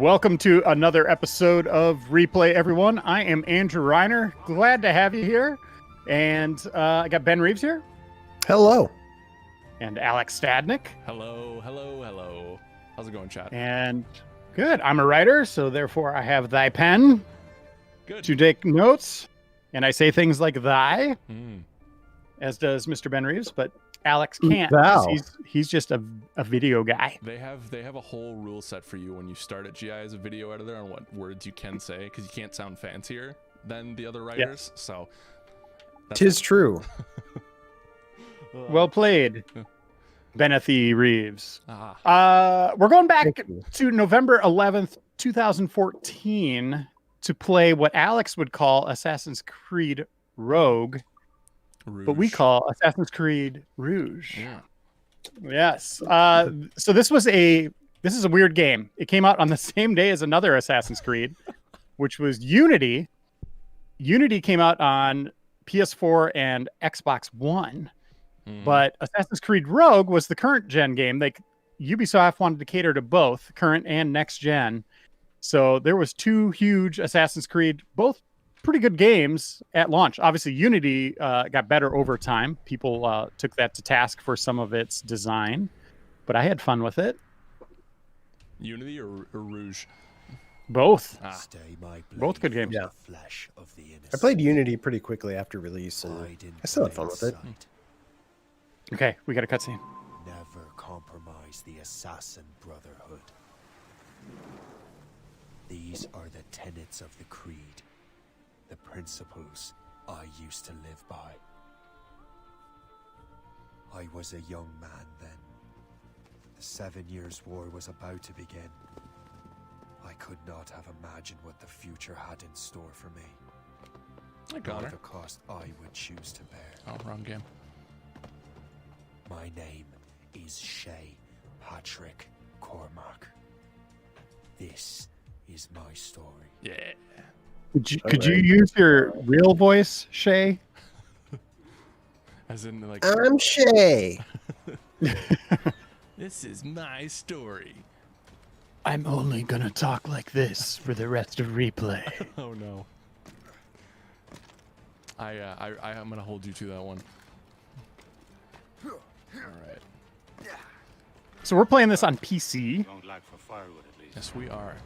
Welcome to another episode of Replay, everyone. I am Andrew Reiner. Glad to have you here. And I got Ben Reeves here. Hello. And Alex Stadnik. Hello, hello, hello. How's it going, chat? And good. I'm a writer, so therefore I have thy pen Good. to take notes. And I say things like thy, as does Mr. Ben Reeves, but Alex can't. Wow. He's just a video guy. They have a whole rule set for you when you start at GI as a video editor on what words you can say, because you can't sound fancier than the other writers. Yeah. So tis true. Well played, Benethy Reeves. We're going back to November 11th, 2014 to play what Alex would call Assassin's Creed Rogue. Rouge. But we call Assassin's Creed Rouge. Yeah. Yes. So this is a weird game. It came out on the same day as another Assassin's Creed, which was Unity. Unity came out on PS4 and Xbox One. But Assassin's Creed Rogue was the current gen game. Ubisoft wanted to cater to both current and next gen. So there was two huge Assassin's Creed, both pretty good games at launch. Obviously, Unity got better over time. People took that to task for some of its design, but I had fun with it. Unity or Rouge? Both. Both good games. Yeah. I played Unity pretty quickly after release, and I still had fun with it. Okay, we got a cutscene. Never compromise the Assassin Brotherhood. These are the tenets of the Creed. The principles I used to live by. I was a young man then. The 7 Years' War was about to begin. I could not have imagined what the future had in store for me. I got or her. the cost I would choose to bear. Oh, wrong game. My name is Shay Patrick Cormac. This is my story. Yeah. Could you use your real voice, Shay? As in, like, I'm Shay. this is my story. I'm only gonna talk like this for the rest of Replay. Oh no. I'm gonna hold you to that one. All right. So we're playing this on PC. Yes, we are.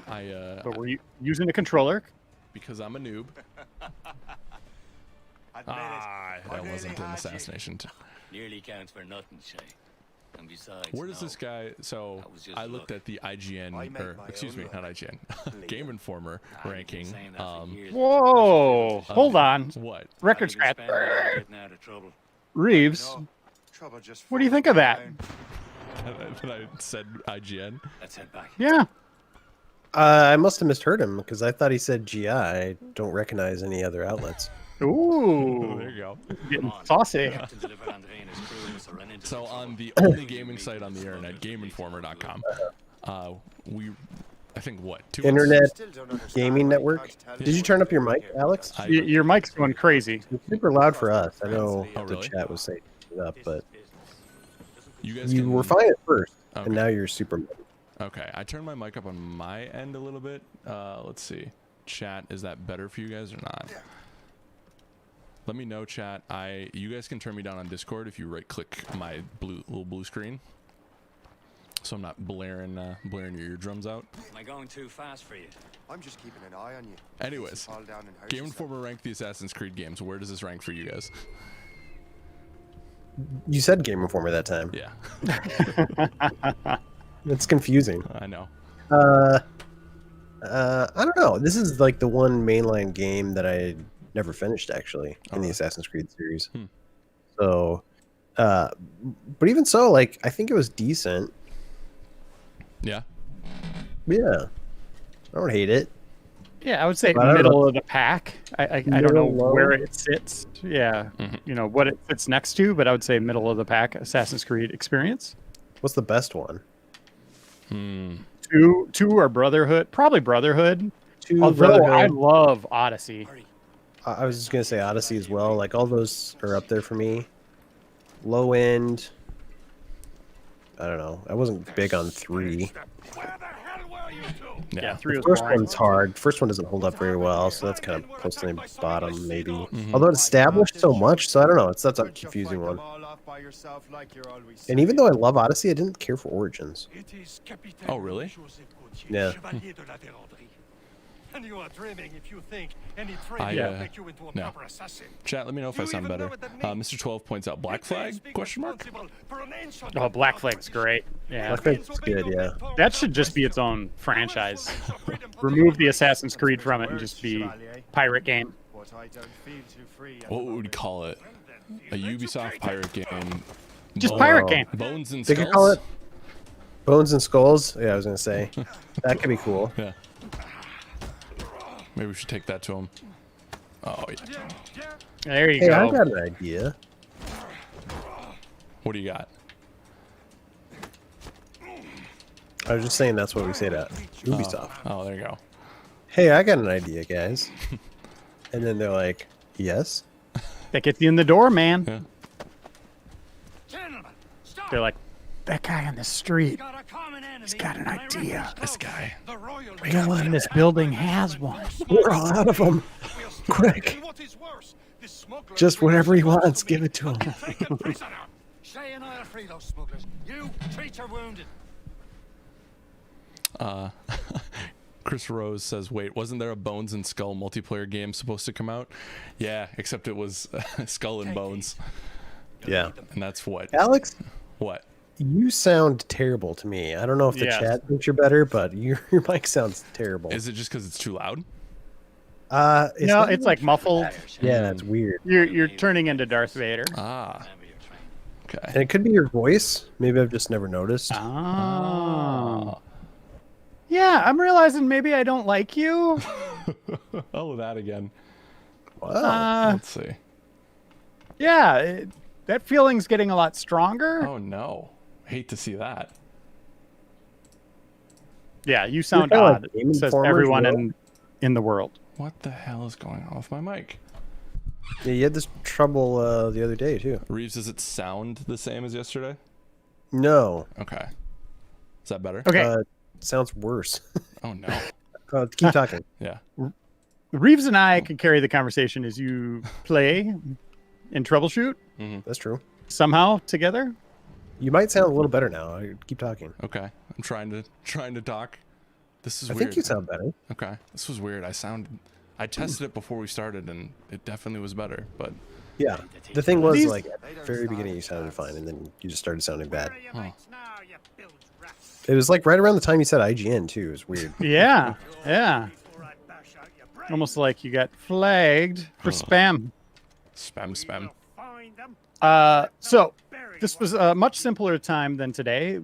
But we're using a controller. Because I'm a noob. That wasn't an assassination. Nearly counts for nothing, Shay. And besides, Where does this guy? So I looked at the IGN, or excuse me, not IGN, Game Informer ranking. Whoa! Hold on. What? Record scratch. Reeves, what do you think of that? That I said IGN. Let's head back. Yeah. I must have misheard him because I thought he said GI. I don't recognize any other outlets. Ooh. There you go. Getting saucy. So on the only gaming site on the internet, GameInformer.com, I think what? Internet gaming network. Did you turn up your mic, Alex? Your mic's going crazy. It's super loud for us. I know Oh, really? the chat was saying it up, but you were fine at first, Okay. and now you're super. Okay, I turned my mic up on my end a little bit. Let's see. Chat, is that better for you guys or not? Let me know, chat. You guys can turn me down on Discord if you right-click my little blue screen, so I'm not blaring your eardrums out. Am I going too fast for you? I'm just keeping an eye on you. Anyways, Game Informer ranked the Assassin's Creed games. Where does this rank for you guys? You said Game Informer that time. Yeah, It's confusing. I know. I don't know. This is like the one mainline game that I never finished actually in the Assassin's Creed series. So, but even so, like I think it was decent. Yeah. Yeah, I don't hate it. Yeah, I would say But middle of the pack. I don't know Middle, where low? it sits. Yeah, you know what it sits next to, but I would say middle of the pack Assassin's Creed experience. What's the best one? Two are Brotherhood, probably Brotherhood. Although Brotherhood. I love Odyssey. I was just gonna say Odyssey as well. Like all those are up there for me. Low end. I don't know. I wasn't big on 3. Where the hell Yeah, Yeah. 3 The was first boring. one's hard. First one doesn't hold up very well, so that's kind of close to the bottom, maybe. Mm-hmm. Although it established so much, so I don't know. That's a confusing one. And even though I love Odyssey, I didn't care for Origins. Oh, really? Yeah. And you are dreaming if you think any I, training will make you into a no. proper assassin. Chat, let me know if I You sound even know better. what that means? Mr. 12 points out Black Flag? Question mark. Oh, Black Flag's great. Yeah. Black Flag's good, yeah. That should just be its own franchise. Remove the Assassin's Creed from it and just be pirate game. What would we call it? A Ubisoft pirate game. Just pirate game. Bones and They Skulls? could call it Bones and Skulls. Yeah, I was gonna say that could be cool. Yeah. Maybe we should take that to him. Oh, yeah. There you Hey, I go. got an idea. What do you got? I was just saying that's what we say to Ubisoft. Oh, there you go. Hey, I got an idea, guys. And then they're like, yes. That gets you in the door, man. Yeah. Gentlemen, stop. They're like, that guy on the street, Got a common enemy. he's got an idea. This guy. The royal No one in this building has one. We're all out of them. Quick. And what is worse, this smuggler Just is whatever he responsible wants, to give me. it to him. Taken prisoner. Shay and I'll free those smugglers. You treat your wounded. Chris Rose says, wait, wasn't there a Bones and Skull multiplayer game supposed to come out? Yeah, except it was Skull and Bones. Yeah. And that's what? Alex, What? you sound terrible to me. I don't know if the Yes. chat thinks you're better, but your mic sounds terrible. Is it just because it's too loud? It's No, not it's even- like muffled. Yeah, it's weird. You're turning into Darth Vader. Ah. Okay. And it could be your voice. Maybe I've just never noticed. Oh. Yeah, I'm realizing maybe I don't like you. Oh, that again. Wow. Let's see. Yeah, that feeling's getting a lot stronger. Oh, no. Hate to see that. Yeah, you sound kinda like odd. Game Says Informer's everyone world. in the world. What the hell is going on with my mic? Yeah, you had this trouble the other day, too. Reeves, does it sound the same as yesterday? No. Okay. Is that better? Okay, Sounds worse. Oh, no. Keep talking. Yeah. Reeves and I can carry the conversation as you play and troubleshoot That's true. somehow together. You might sound a little better now. Keep talking. Okay. I'm trying to talk. This is I weird. think you sound better. Okay. This was weird. I tested it before we started and it definitely was better, but Yeah. The thing was, These- like, at the very beginning you sounded fine, and then you just started sounding bad. Where are your mates now, you bilge rats? It was like right around the time you said IGN, too. It was weird. Yeah, yeah. Before I bash out your brains, Almost like you got flagged for spam. spam. you'll find them. So Bury this one. was a much simpler time than today.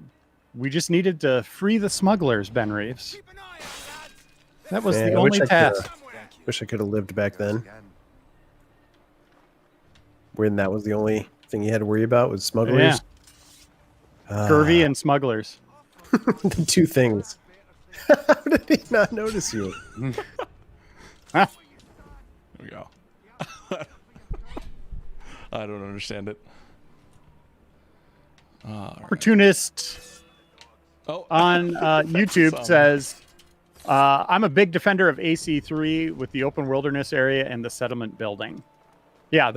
We just needed to free the smugglers, Ben Reeves. Keep an eye out, lads. That was Man, the I wish only I coulda- task. Wish I could have lived back then, when that was the only thing you had to worry about was smugglers. Scurvy and smugglers. The two things. How did he not notice you? Huh? There we go. I don't understand it. Opportunist Oh, on YouTube Some. says, I'm a big defender of AC3 with the open wilderness area and the settlement building. Yeah,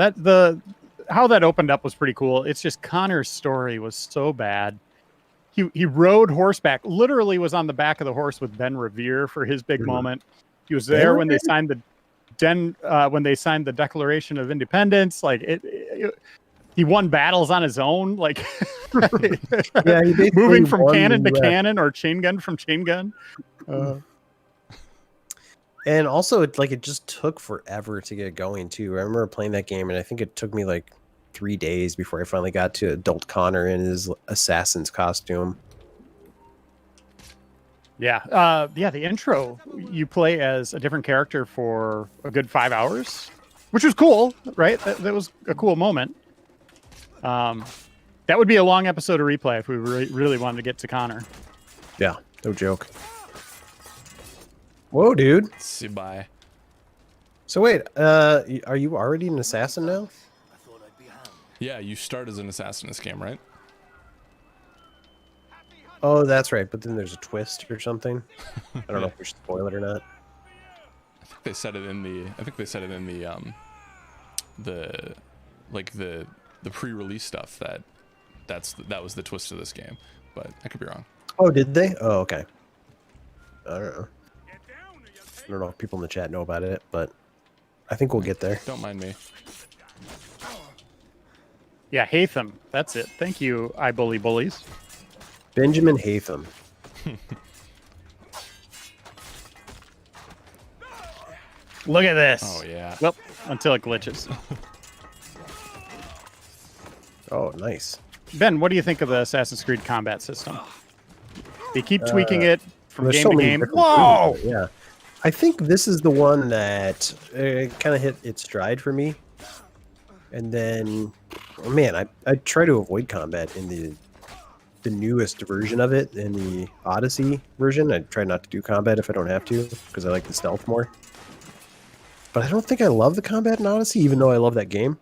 how that opened up was pretty cool. It's just Connor's story was so bad. He rode horseback, literally was on the back of the horse with Ben Revere for his big moment. He was there when they signed the Declaration of Independence. Like he won battles on his own, like Yeah, he basically moving from won cannon to the- cannon or chain gun from chain gun. And also, it just took forever to get going too. I remember playing that game, and I think it took me like 3 days before I finally got to adult Connor in his assassin's costume. Yeah, the intro, you play as a different character for a good 5 hours, which was cool, right? That was a cool moment. That would be a long episode of replay if we really wanted to get to Connor. Yeah, no joke. Whoa, dude. see, bye. So wait, are you already an assassin now? I thought I'd be hanged. Yeah, you start as an assassin in this game, right? Oh, that's right. But then there's a twist or something. I don't know if we should spoil it or not. They said it in the. I think they said it in the the pre-release stuff that was the twist of this game, but I could be wrong. Oh, did they? Oh, okay. I don't know. I don't know if people in the chat know about it, but I think we'll get there. Don't mind me. Yeah, Hatham. That's it. Thank you, I Bully Bullies. Benjamin Hatham. Look at this. Oh yeah. Well, until it glitches. Oh, nice. Ben, what do you think of the Assassin's Creed combat system? They keep tweaking it from There's game so to many game. different Whoa! things, yeah. I think this is the one that kind of hit its stride for me. And then, oh man, I try to avoid combat in the newest version of it, in the Odyssey version. I try not to do combat if I don't have to, because I like the stealth more. But I don't think I love the combat in Odyssey, even though I love that game.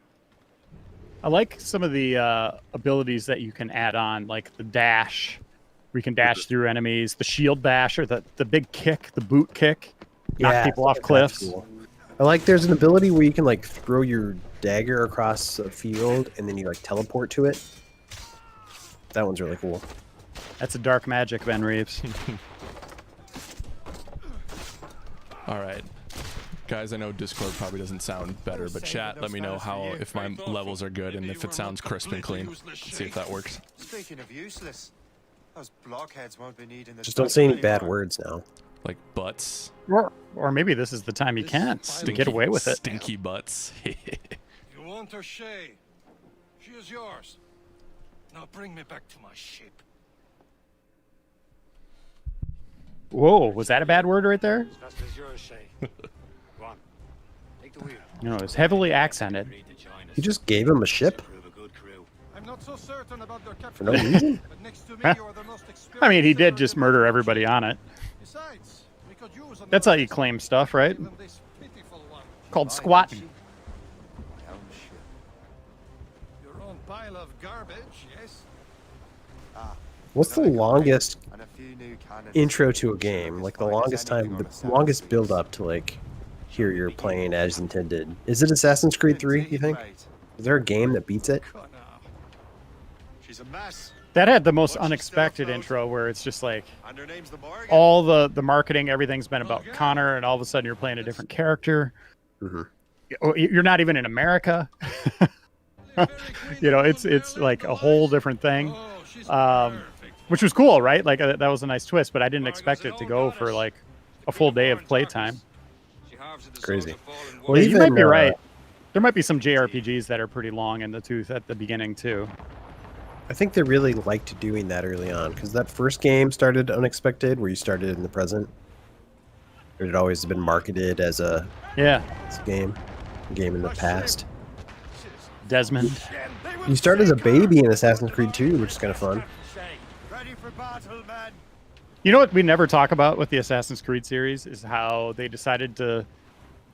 I like some of the abilities that you can add on, like the dash, where you can dash through enemies, the shield bash, or the big kick, the boot kick, knock people off that's cliffs. cool. I like there's an ability where you can like throw your dagger across a field and then you like teleport to it. That one's really cool. That's a dark magic, Ben Reeves. All right. Guys, I know Discord probably doesn't sound better, but chat, let me know if my levels are good and if it sounds crisp and clean. Let's see if that works. Speaking of useless, those blockheads won't be needing the Just don't say any bad words now. Like butts. Or maybe this is the time you can to get away with it. Stinky butts. You want her, Shay? She is yours. Now bring me back to my ship. Whoa, was that a bad word right there? As fast as yours, Shay. Go on. Take the wheel. No, it's heavily accented. You just gave him a ship Prove a good crew. I'm not so certain about their for no captain. reason? But next to me, you are the most I mean, he experienced did just sailor murder in the everybody on it. Besides, we could use That's another how you claim stuff, right? than this pitiful one. Called squatting. My own ship. Your own pile of garbage, yes? What's the longest And a few new cannons. intro to a game? Like the longest time, the longest build up to like here you're playing as intended. Is it Assassin's Creed 3, you think? Is there a game that beats it? Connor. She's a mess. That had the most unexpected intro where it's just like And her name's the Morgan. all the marketing, everything's been about Connor, and all of a sudden you're playing a different character. Mhm. You're not even in America. You know, it's like a whole different thing, Oh, she's um, perfect. which was cool, right? Like that was a nice twist, but I didn't expect it to go for like a full day of playtime. She halves at the Crazy. souls of fallen Well, Yeah, you might even, be right. There might be some JRPGs that are pretty long in the tooth at the beginning too. I think they really liked doing that early on because that first game started unexpected, where you started in the present. It had always been marketed as a Yeah, game in the past. Desmond. You start as a baby in Assassin's Creed 2, which is kind of fun. Ready for battle, man. You know what we never talk about with the Assassin's Creed series is how they decided to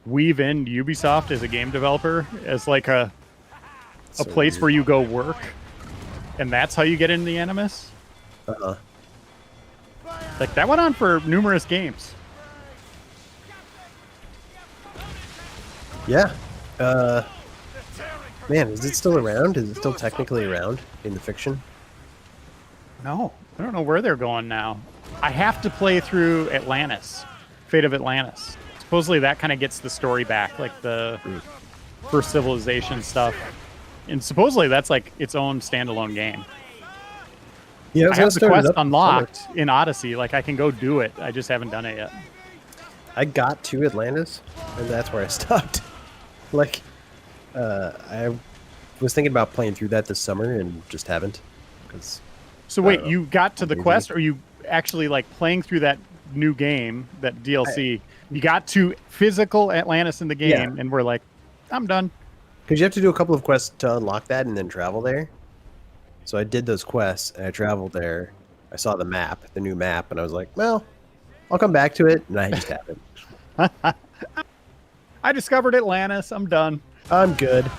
weave in Ubisoft as a game developer as like a So place weird. where you go work, and that's how you get into the Animus. Uh-huh. Like that went on for numerous games. Yeah. Man, is it still around? Is it still technically around in the fiction? No, I don't know where they're going now. I have to play through Atlantis, Fate of Atlantis. Supposedly that kind of gets the story back, like the first civilization stuff. And supposedly that's like its own standalone game. Yeah, I have the quest unlocked in Odyssey. Like I can go do it. I just haven't done it yet. I got to Atlantis, and that's where I stopped. Like, I was thinking about playing through that this summer and just haven't. Cause, So wait, know. you got to the Maybe. quest, or you actually like playing through that new game, that DLC? You got to physical Atlantis in the game, Yeah. and we're like, I'm done. Because you have to do a couple of quests to unlock that and then travel there. So I did those quests, and I traveled there. I saw the map, the new map, and I was like, well, I'll come back to it, and I just haven't. I discovered Atlantis. I'm done. I'm good.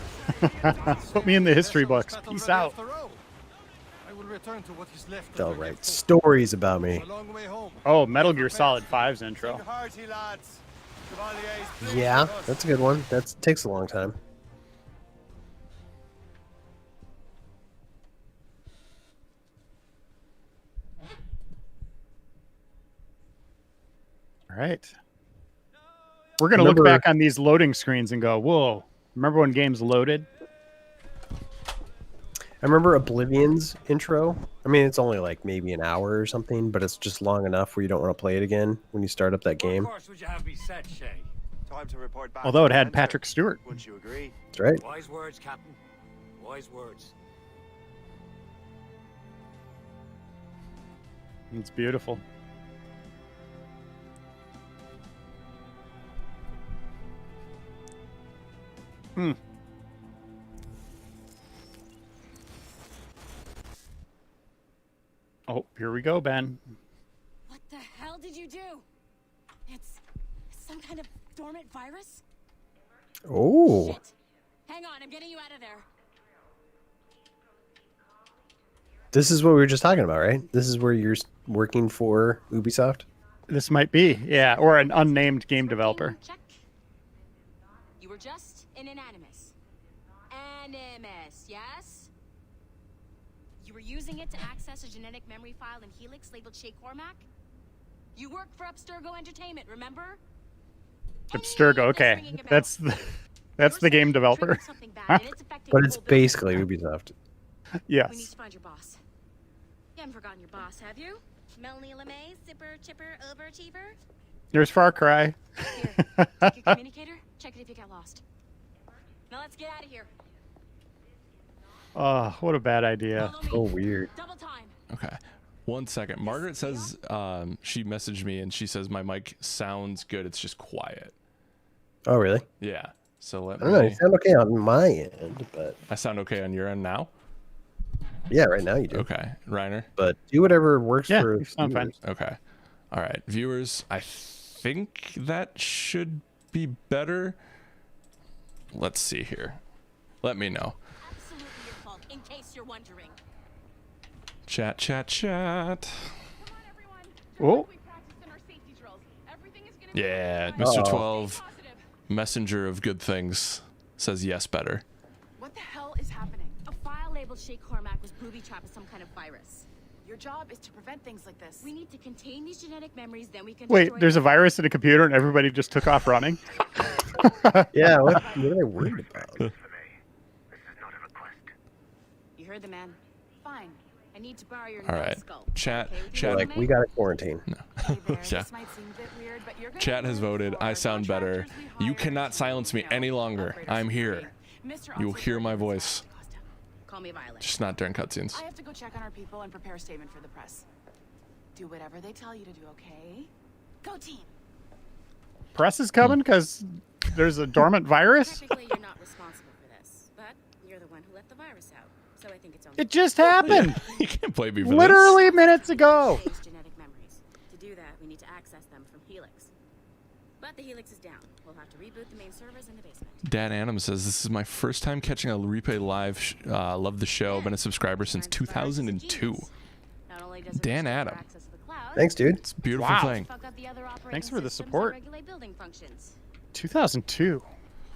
Put me in the history books. Peace out. I will return to what is left. They'll of your write folk. stories about me. It's a long way home. Oh, Metal Gear Solid 5's intro. Sing hearty, lads. Chevalier's pleased Yeah, with us. that's a good one. That takes a long time. All right. We're going to look Remember- back on these loading screens and go, whoa, remember when games loaded? I remember Oblivion's intro. I mean, it's only like maybe an hour or something, but it's just long enough where you don't want to play it again when you start up that What game. course would you have me set, Shay? Time to report back. Although to it the had center. Patrick Stewart. Wouldn't you agree? That's right. Wise words, Captain. Wise words. It's beautiful. Hmm. Oh, here we go, Ben. What the hell did you do? It's some kind of dormant virus? Oh, Shit. Hang on, I'm getting you out of there. this is what we were just talking about, right? This is where you're working for Ubisoft. This might be, yeah, or an unnamed game developer. Check. You were just in an animus. Animus, yes? You were using it to access a genetic memory file in Helix labeled Shay Cormac? You worked for Abstergo Entertainment, remember? Abstergo, okay. That's the game developer. But it's basically Ubisoft. We need Yes. to find your boss. You haven't forgotten your boss, have you? Melanie LeMay, zipper, chipper, overachiever? There's Far Cry. Here, take your communicator, check it if you get lost. Now let's get out of here. Oh, what a bad idea. Follow me. Oh, weird. Double time. Okay. 1 second. Margaret says she messaged me and she says my mic sounds good. It's just quiet. Oh, really? Yeah. So let I don't know. me. You sound okay on my end, but I sound okay on your end now? yeah, right now you do. Okay. Reiner? But do whatever works Yeah, for you sound fine. viewers. Okay. All right. Viewers, I think that should be better. Let's see here. Let me know. Absolutely your fault, in case you're wondering. Chat, chat, chat. Come on, everyone. Just Oh. like we practiced in our safety drills. Everything is gonna be Yeah, fine. Mr. Uh-oh. 12, Stay positive. messenger of good things, says yes better. What the hell is happening? A file labeled Shay Cormac was booby-trapped with some kind of virus. Your job is to prevent things like this. We need to contain these genetic memories, then we can Wait, destroy there's a them. virus in a computer and everybody just took off running? Yeah, what am I worried about? You heard the man. Fine. I need to borrow your All right. skull. Chat, Okay with you, chat. Like, we got a quarantine. Hey there, Yeah. this might seem a bit weird, but you're gonna Chat has work voted. for I sound better. contractors we You hire cannot to, silence me you know, any longer. upgrade our I'm here. security. Mr. You'll Officer hear my Burns, voice. Costa. Call me Violet. Just not during cutscenes. I have to go check on our people and prepare a statement for the press. Do whatever they tell you to do, okay? Go team! Press is coming because there's a dormant virus? Technically, you're not responsible for this, but you're the one who let the virus out. So I think it's only It just happened. You can't blame me for Literally minutes ago. Shay's genetic memories. To do that, we need to access them from Helix. But the Helix is down. We'll have to reboot the main servers in the basement. this. Dad Adam says, this is my first time catching a replay live. Love the show. Been a subscriber since 2002. Not only does it Dan restore Adam. access to the cloud, Thanks, dude. It's a beautiful Wow. thing. fuck up the other operating Thanks for the systems and support. regulate building functions. 2002.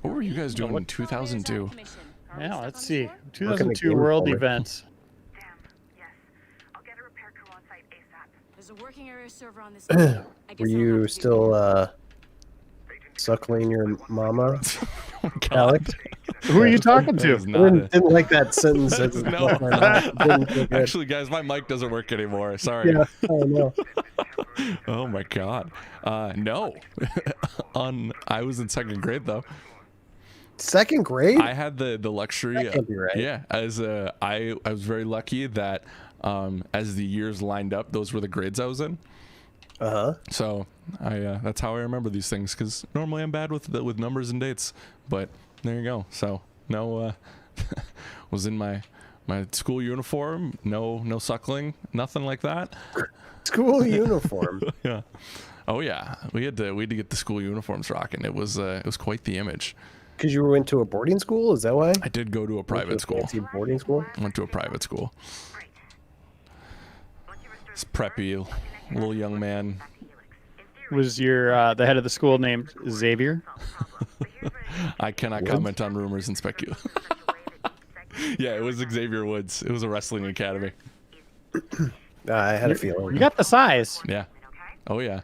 What were you guys doing in Forward is out 2002? of commission. Are we Yeah, stuck let's on the see. floor? 2002 Game World Informer. events. There's a working area server on this. I guess Were I'll have you to do still suckling your mama, Oh, God. Alex? Who are you talking That to? is I not a- didn't like that sentence. That's- Didn't no. feel good. Actually, guys, my mic doesn't work anymore. Sorry. Yeah, oh no. Oh my God. No. I was in second grade though. Second grade? I had the luxury. That can't be right. Yeah, I was very lucky that as the years lined up, those were the grades I was in. Uh-huh. So that's how I remember these things, because normally I'm bad with numbers and dates. But there you go. So no, was in my school uniform. No suckling, nothing like that. School uniform. Yeah. Oh yeah, we had to get the school uniforms rocking. It was quite the image. Because you went to a boarding school? Is that why? I did go to a private school. Fancy boarding school? Went to a private school. This preppy little young man. Was your the head of the school named Xavier? I cannot comment on rumors and speculate. Yeah, it was Xavier Woods. It was a wrestling academy. I had a feeling. You got the size. Yeah. Oh yeah.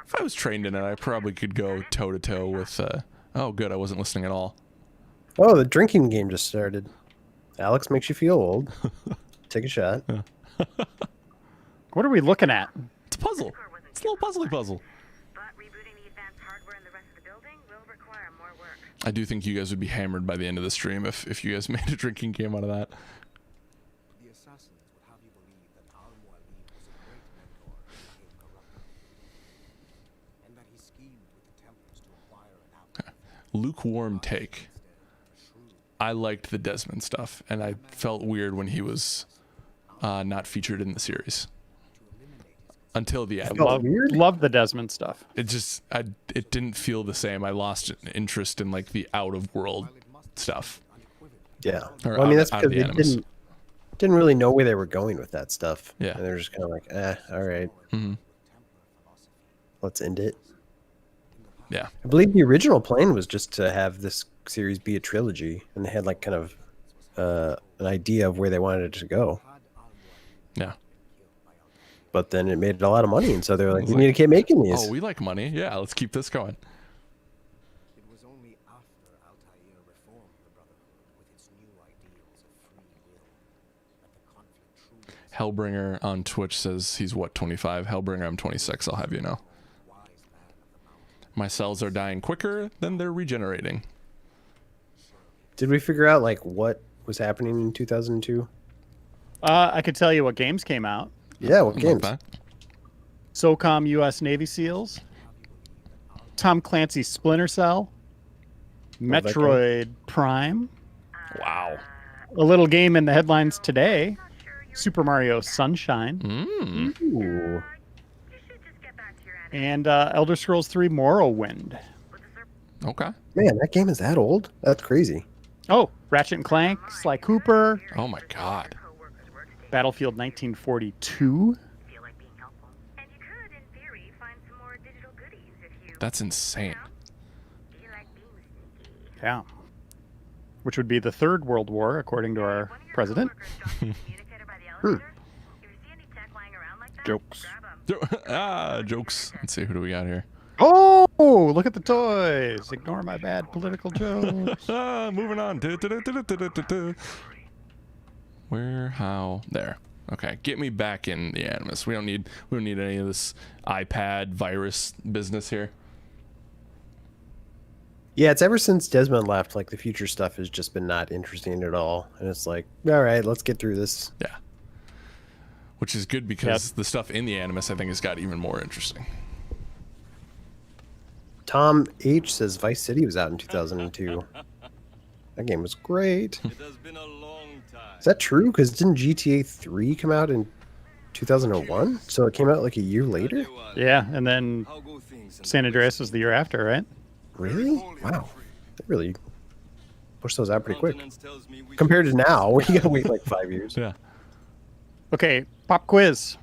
If I was trained in it, I probably could go toe to toe with. Oh, good. I wasn't listening at all. Oh, the drinking game just started. Alex makes you feel old. Take a shot. What are we looking at? It's a puzzle. It's a little puzzly puzzle. I do think you guys would be hammered by the end of the stream if you guys made a drinking game out of that. The assassins would have you believe that Al-Mualim was a great mentor who became corrupted, and that he schemed with the Templars to acquire an outlet. Lukewarm take. I liked the Desmond stuff, and I felt weird when he was not featured in the series. Until the end. Love the Desmond stuff. It just, it didn't feel the same. I lost interest in like the out of world stuff. Yeah. Or Well, I mean, that's out of because the they Animus. didn't really know where they were going with that stuff. Yeah. And they're just kind of like, all right, let's end it. Yeah. I believe the original plan was just to have this series be a trilogy, and they had like kind of an idea of where they wanted it to go. Yeah. But then it made a lot of money, and so they're like, we need to keep making these. Oh, we like money. Yeah, let's keep this going. It was only after Altair reformed the Brotherhood with its new ideals of free will that the conflict truly Hellbringer on Twitch says he's what, 25? Hellbringer, I'm 26. I'll have you know. My cells are dying quicker than they're regenerating. Did we figure out like what was happening in 2002? I could tell you what games came out. Yeah, what games? SOCOM U.S. Navy SEALs, Tom Clancy's Splinter Cell, Metroid Prime. Wow. A little game in the headlines today, Super Mario Sunshine. Ooh. And Elder Scrolls 3 Morrowind. Okay. Man, that game is that old? That's crazy. Oh, Ratchet and Clank, Sly Cooper, Oh my god. Battlefield 1942. That's insane. Yeah. Which would be the third World War, according to our president. Jokes. Jokes. Let's see, who do we got here? Oh, look at the toys. Ignore my bad political jokes. Moving on. Where? How? There. Okay, get me back in the Animus. We don't need any of this iPad virus business here. Yeah, it's ever since Desmond left, like the future stuff has just been not interesting at all. And it's like, all right, let's get through this. Yeah. Which is good because the stuff in the Animus, I think, has got even more interesting. Tom H says Vice City was out in 2002. That game was great. It has been a long time. Is that true? Because didn't GTA 3 come out in 2001? So it came out like a year later? Yeah, and then San Andreas was the year after, right? Really? Wow. They really pushed those out pretty quick. Compared to now, where you gotta wait like 5 years. Yeah. Okay, pop quiz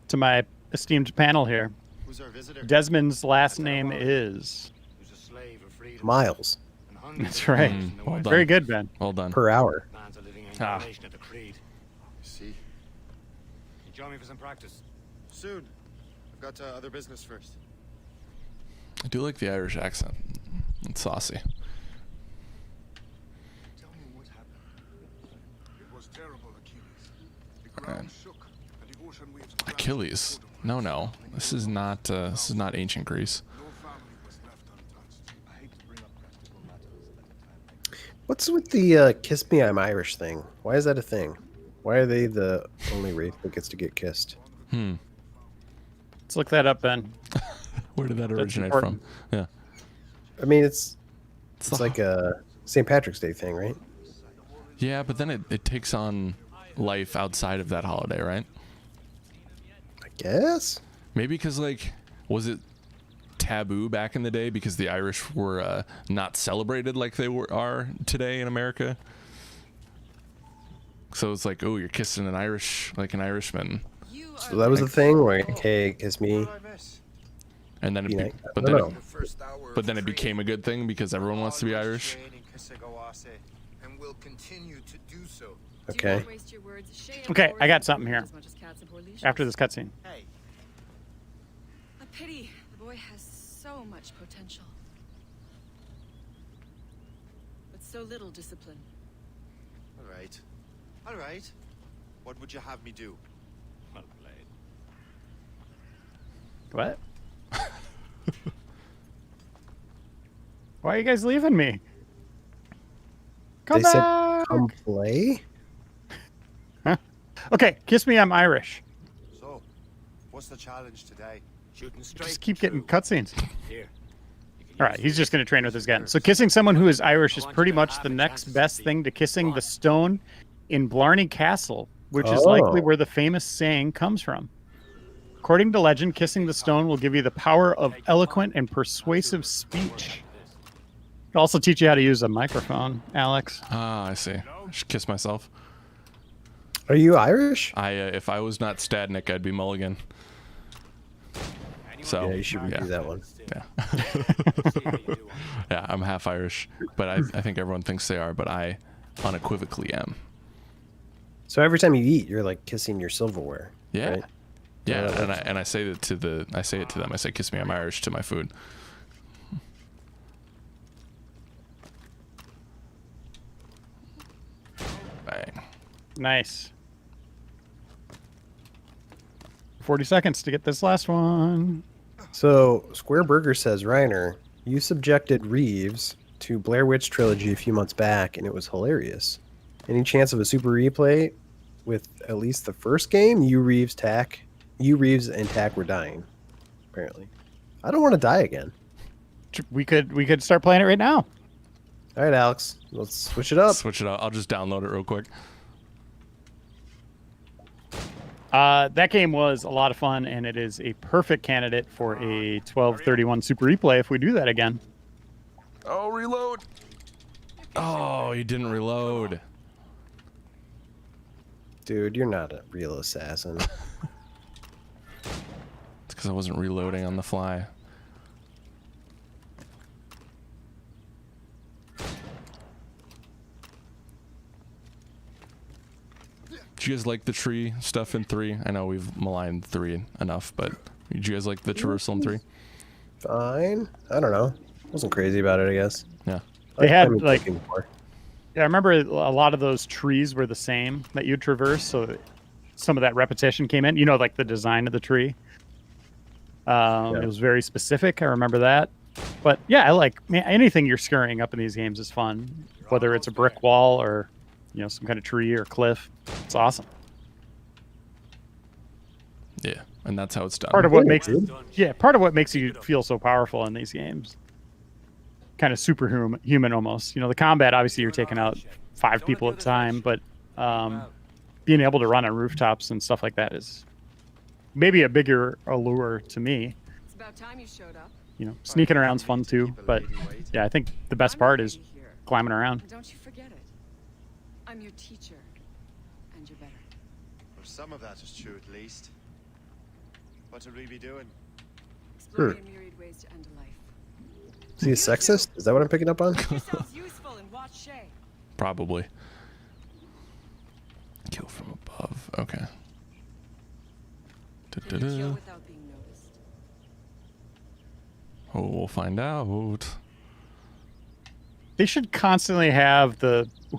to my esteemed panel here. Who's our visitor? Desmond's last name is... Who's a slave of freedom? Miles That's right. Well done. Very good, Ben. Well done. per hour. Man's a living Ah. incarnation of the creed. See? You join me for some practice. Soon. I've got other business first. I do like the Irish accent. It's saucy. Tell me what happened. It was terrible, Achilles. The ground shook, and the ocean waves crashed. Achilles. No. This is not ancient Greece. No family was left untouched. I hate to bring up practical matters at a time like What's with the kiss me I'm Irish thing? Why is that a thing? Why are they the only race that gets to get kissed? Let's look that up, Ben. Where did that originate important. from? Yeah. I mean, it's the- like a St. Patrick's Day thing, right? Yeah, but then it takes on life outside of that holiday, right? I guess. Maybe because, like, was it taboo back in the day because the Irish were not celebrated like they are today in America? So it's like, oh, you're kissing an Irishman. So that was the thing where, okay, kiss me. And then Yeah, it, I but don't then, know. it became a good thing because everyone wants to be Irish. And will continue to do so. Okay. Okay, I got something here. After this cutscene. Hey, A pity. The boy has so much potential. But so little discipline. All right. All right. What would you have me do? Well played. What? Why are you guys leaving me? Come They said, back. come play? Okay, kiss me. I'm Irish. So, what's the challenge today? Shooting straight. Just keep getting through. cutscenes. Here. All right, he's just going to train with his gun. So kissing someone who is Irish is pretty much the next best thing to kissing the stone in Blarney Castle, which is likely where the famous saying comes from. According to legend, kissing the stone will give you the power of eloquent and persuasive speech. It'll also teach you how to use a microphone, Alex. Ah, I see. I should kiss myself. Are you Irish? If I was not Stadnik, I'd be Mulligan. So Yeah, you should review that one. Yeah. Yeah, I'm half Irish, but I think everyone thinks they are, but I unequivocally am. So every time you eat, you're like kissing your silverware. Yeah. Right? Yeah, and I say it to them. I say, "Kiss me, I'm Irish" to my food. Bang. Nice. 40 seconds to get this last one. So Square Burger says, Reiner, you subjected Reeves to Blair Witch Trilogy a few months back, and it was hilarious. Any chance of a super replay with at least the first game? You, Reeves, and Tack were dying. Apparently, I don't want to die again. We could start playing it right now. All right, Alex, let's switch it up. Switch it out. I'll just download it real quick. That game was a lot of fun, and it is a perfect candidate for a 1231 Super Replay if we do that again. Oh, reload. Oh, you didn't reload. Dude, you're not a real assassin. It's because I wasn't reloading on the fly. Do you guys like the tree stuff in 3? I know we've maligned 3 enough, but do you guys like the traversal in 3? Fine. I don't know. Wasn't crazy about it, I guess. Yeah. They had, I'm like- looking for. Yeah, I remember a lot of those trees were the same that you'd traverse, so some of that repetition came in. You know, like the design of the tree. It was very specific. I remember that. But yeah, anything you're scurrying up in these games is fun, whether it's a brick wall or some kind of tree or cliff. It's awesome. Yeah, and that's how it's done. Part of what makes you feel so powerful in these games. Kind of superhuman almost. The combat, obviously you're taking out 5 people at a time, but being able to run on rooftops and stuff like that is maybe a bigger allure to me. It's about time you showed up. Sneaking around's fun too, but yeah, I think the best part is climbing around. Don't you forget it. I'm your teacher, and you're better. Or some of that is true, at least. What should we be doing? Exploring a myriad ways to end a life. Is he a sexist? Is that what I'm picking up on? Make yourselves useful and watch Shay. Probably. Kill from above. Okay. Kill without being noticed. Oh, we'll find out. They should constantly have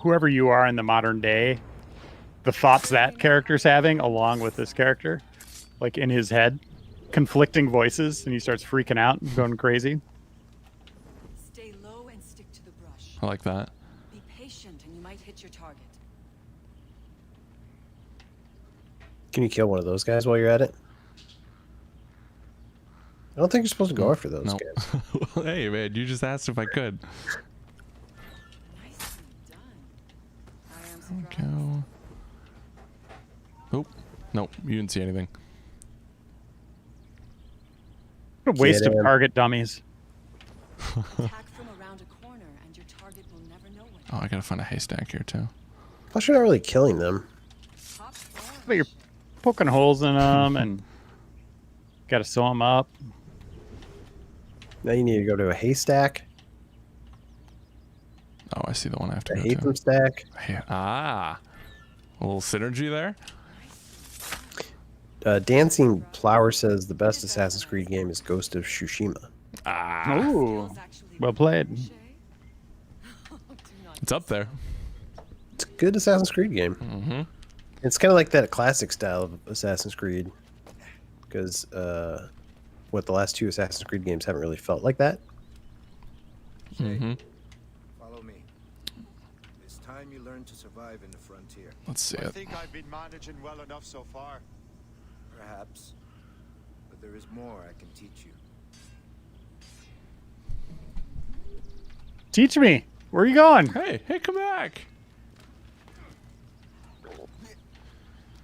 whoever you are in the modern day, the thoughts that character's having along with this character, like in his head, conflicting voices, and he starts freaking out and going crazy. Stay low and stick to the brush. I like that. Be patient and you might hit your target. Can you kill one of those guys while you're at it? I don't think you're supposed to go after those Nope. guys. Well, hey, man, you just asked if I could. Nicely done. I am surprised. Go. Oh, nope, you didn't see anything. What a waste Get of him. target dummies. Attack from around a corner and your target will never know what. Oh, I gotta find a haystack here too. Plus, you're not really killing them. Top But you're poking holes in them and got to sew them up. Now you need to go to a haystack, Oh, I see the one I have to a go to. Hatham stack. Ah, a little synergy there. Dancing Flower says the best Assassin's Creed game is Ghost of Tsushima. Ah, Ooh, well played. it's up there. It's a good Assassin's Creed game. Mm-hmm. It's kind of like that classic style of Assassin's Creed, because the last two Assassin's Creed games haven't really felt like that. Mm-hmm. Follow me. It's time you learn to survive in the frontier. Let's see I it. think I've been managing well enough so far. Perhaps. But there is more I can teach you. Teach me. Where are you going? Hey, come back.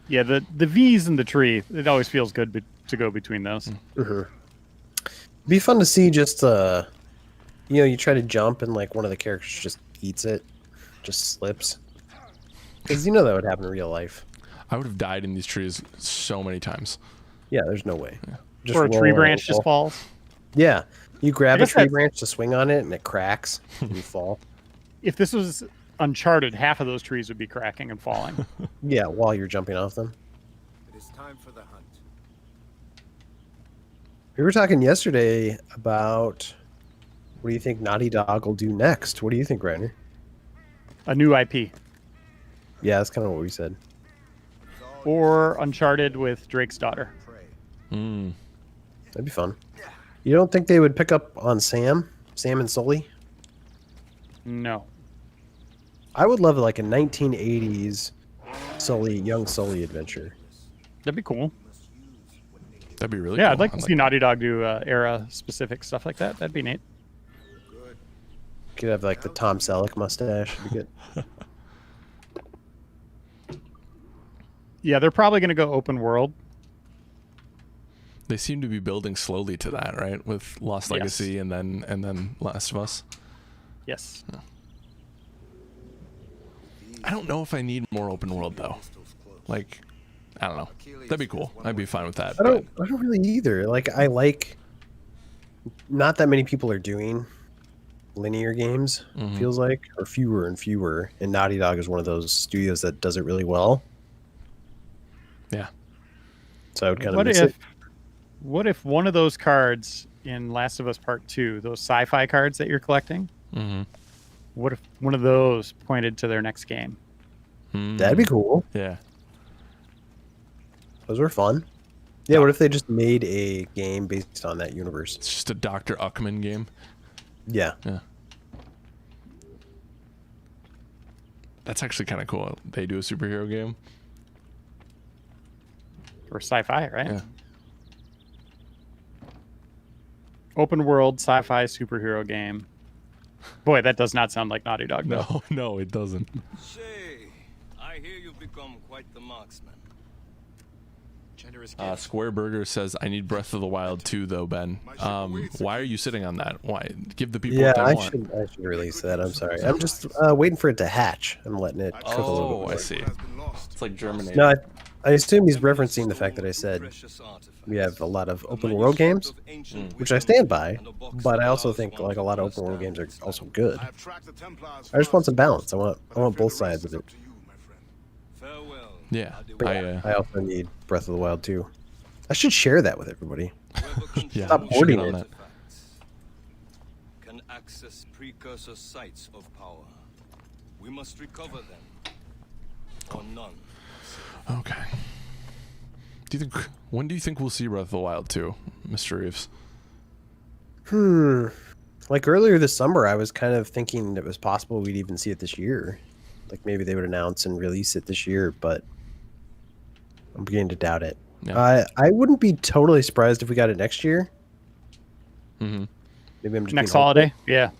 Yeah, the V's in the tree. It always feels good to go between those. Be fun to see just you try to jump and like one of the characters just eats it, just slips. Because that would happen in real life. I would have died in these trees so many times. Yeah, there's no way. Just Or a roll tree and branch roll. just falls. Yeah, you grab a guess tree that- branch to swing on it and it cracks and you fall. If this was Uncharted, half of those trees would be cracking and falling. Yeah, while you're jumping off them. It is time for the hunt. We were talking yesterday about what do you think Naughty Dog will do next? What do you think, Reiner? A new IP. Yeah, that's kind of what we said. Or Uncharted with Drake's daughter. Mm. That'd be fun. You don't think they would pick up on Sam and Sully? No. I would love like a 1980s young Sully adventure. That'd be cool. That'd be really Yeah, cool. I'd like to see Naughty Dog do era-specific stuff like that. That'd be neat. Could have like the Tom Selleck mustache. It'd be good. Yeah, they're probably going to go open world. They seem to be building slowly to that, right? With Lost Yes. Legacy and then Last of Us. Yes. I don't know if I need more open world though. Like, I don't know. That'd be cool. I'd be fine with that. I don't really either. Like not that many people are doing linear games, feels like, or fewer and fewer. And Naughty Dog is one of those studios that does it really well. Yeah. So I would kind of miss it. What if one of those cards in Last of Us Part 2, those sci-fi cards that you're collecting, what if one of those pointed to their next game? That'd be cool. Yeah. Those were fun. Yeah, what if they just made a game based on that universe? It's just a Dr. Uckman game. Yeah. Yeah. That's actually kind of cool. They do a superhero game. Or sci-fi, right? Yeah. Open world sci-fi superhero game. Boy, that does not sound like Naughty Dog, though. No, it doesn't. Shay, I hear you've become quite the marksman. Generous Square Burger says, I need Breath of the Wild 2, though, Ben. Why are you sitting on that? Why? Give the people what they I want. should release that. I'm sorry. I'm just waiting for it to hatch. I'm letting it cook a little bit more. I see. It's like germinating. No, I assume he's referencing the fact that I said we have a lot of open world games, which I stand by, but I also think like a lot of open world games are also good. I just want some balance. I want both sides of it. Farewell. Yeah. But I also need Breath of the Wild too. I should share that with everybody. Yeah, Stop you should hoarding get on it. that. Can access precursor sites of power. We must recover them. Or none. Okay. When do you think we'll see Breath of the Wild 2, Mr. Reeves? Like earlier this summer, I was kind of thinking it was possible we'd even see it this year. Like maybe they would announce and release it this year, but I'm beginning to doubt it. Yeah. I wouldn't be totally surprised if we got it next year. Mm-hmm. Maybe I'm just Next being holiday? Yeah.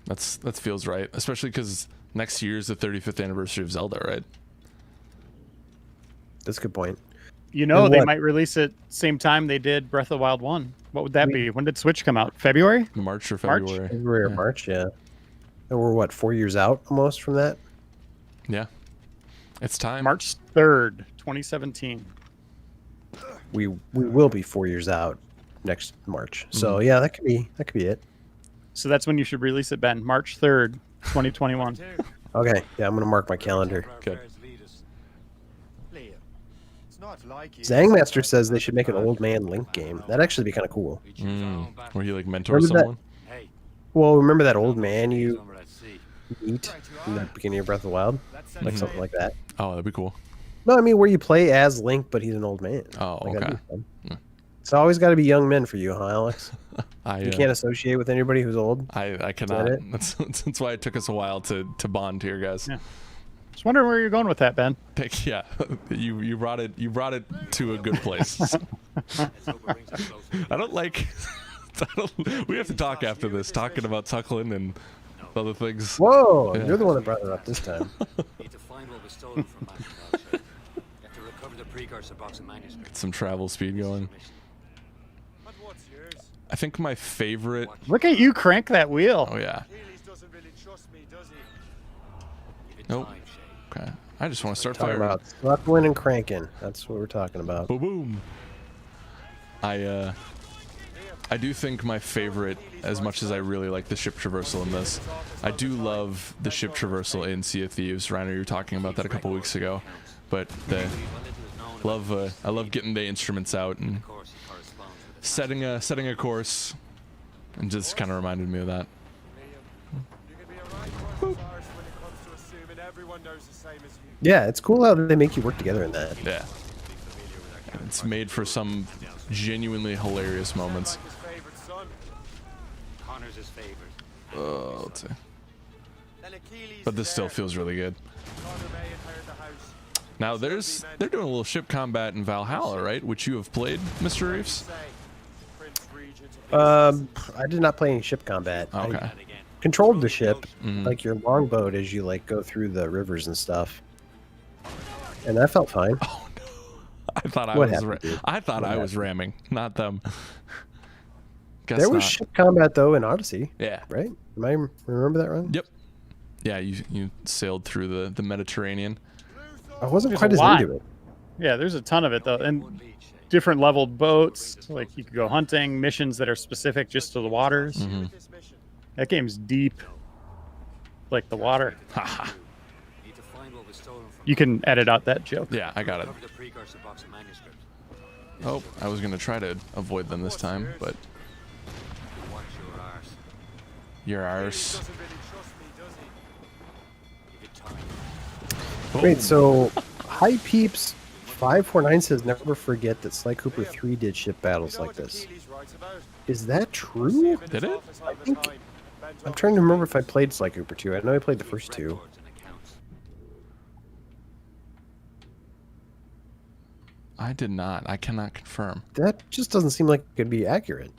That feels right, especially because next year is the 35th anniversary of Zelda, right? That's a good point. You know, And they what? might release it same time they did Breath of the Wild 1. What would that be? When did Switch come out? February? March or March? February. February or March, yeah. And we're what, 4 years out almost from that? Yeah. It's time. March 3rd, 2017. we will be 4 years out next March. So yeah, that could be it. So that's when you should release it, Ben. March 3rd, 2021. Okay, yeah, I'm gonna mark my calendar. Good. Zangmaster says they should make an old man Link game. That'd actually be kind of cool. Where you like mentor Remember that- someone? Well, remember that old man you meet in the beginning of Breath of the Wild? Like something like that. Oh, that'd be cool. No, I mean where you play as Link, but he's an old man. Oh, Like, that'd okay. be fun. It's always got to be young men for you, huh, Alex? I You can't associate with anybody who's old. I cannot. it? That's why it took us a while to bond here, guys. Yeah. Just wondering where you're going with that, Ben. Yeah, you brought it to a good place. I don't like. We have to talk after this, talking about Tucklin and other things. Whoa, Yeah. you're the one that brought it up this time. Need to find what was stolen from Macintosh. You have to recover the precursor box of manuscripts. Get some travel speed going. I think my favorite. Look at you crank that wheel. Oh yeah. Nope. Okay. I just want to start Talking firing. about snuffling and cranking. That's what we're talking about. Boom boom. I do think my favorite, as much as I really like the ship traversal in this, I do love the ship traversal in Sea of Thieves. Reiner, you were talking about that a couple weeks ago, but I love getting the instruments out and setting a course, and just kind of reminded me of that. Yeah, it's cool how they make you work together in that. Yeah. It's made for some genuinely hilarious moments. Connor's his favorite. Let's see. But this still feels really good. Now they're doing a little ship combat in Valhalla, right? Which you have played, Mr. Reeves? I did not play any ship combat. Okay. I controlled the ship, like your longboat, as you like go through the rivers and stuff, and that felt fine. Oh no! I thought I What was. happened, dude? I thought What I was ramming, not them. Guess There was not. ship combat though in Odyssey. Yeah. Right? Am I remember that wrong? Yep. Yeah, you sailed through the Mediterranean. I wasn't There's quite a as lot. into it. Yeah, there's a ton of it though, and different leveled boats. Like you could go hunting, missions that are specific just to the waters. Mm-hmm. That game's deep, like the water. Haha. Need to find what was stolen from You can edit out that joke. Yeah, I got it. recover the precursor box of manuscripts. Oh, I was gonna try to avoid them this time, but Watch your arse. your arse. Give it time. Wait, so High Peeps 549 says never forget that Sly Cooper 3 did ship battles like this. Is that true? Did it? I think I'm trying to remember if I played Sly Cooper 2. I know I played the first two. Records and accounts. I did not. I cannot confirm. That just doesn't seem like it'd be accurate.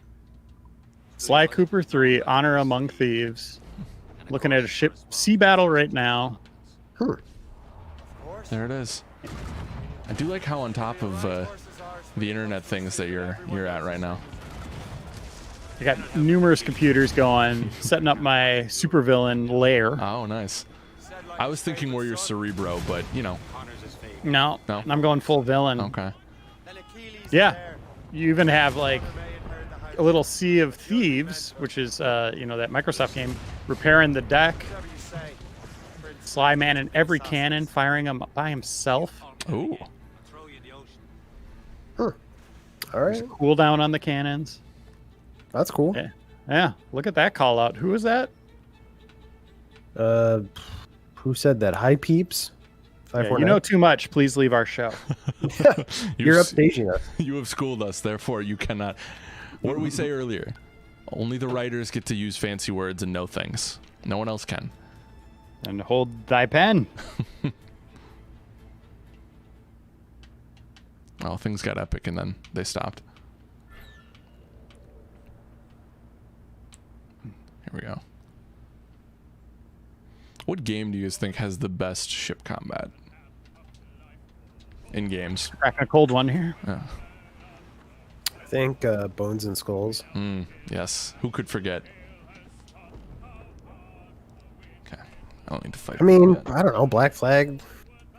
Sly Cooper 3, Honor Among Thieves. Looking at a ship sea battle right now. There it is. I do like how on top of the internet things that you're at right now. I got numerous computers going, setting up my supervillain lair. Oh, nice. I was thinking Warrior Cerebro, but you know. No, No? I'm going full villain. Okay. Yeah, you even have like a little Sea of Thieves, which is that Microsoft game, repairing the deck. Sly Man in every cannon, firing them by himself. Ooh. Throw you in the ocean. All right, Cooldown on the cannons. that's cool. Yeah, look at that call out. Who was that? Who said that? High Peeps? Yeah, you know too much. Please leave our show. You're upstaging us. You have schooled us, therefore you cannot. What did we say earlier? Only the writers get to use fancy words and know things. No one else can. And hold thy pen. Well, things got epic and then they stopped. Here we go. What game do you guys think has the best ship combat in games? Cracking a cold one here. Yeah. I think Bones and Skulls. Yes. Who could forget? Okay. I don't need to fight. I mean, yet. I don't know. Black Flag,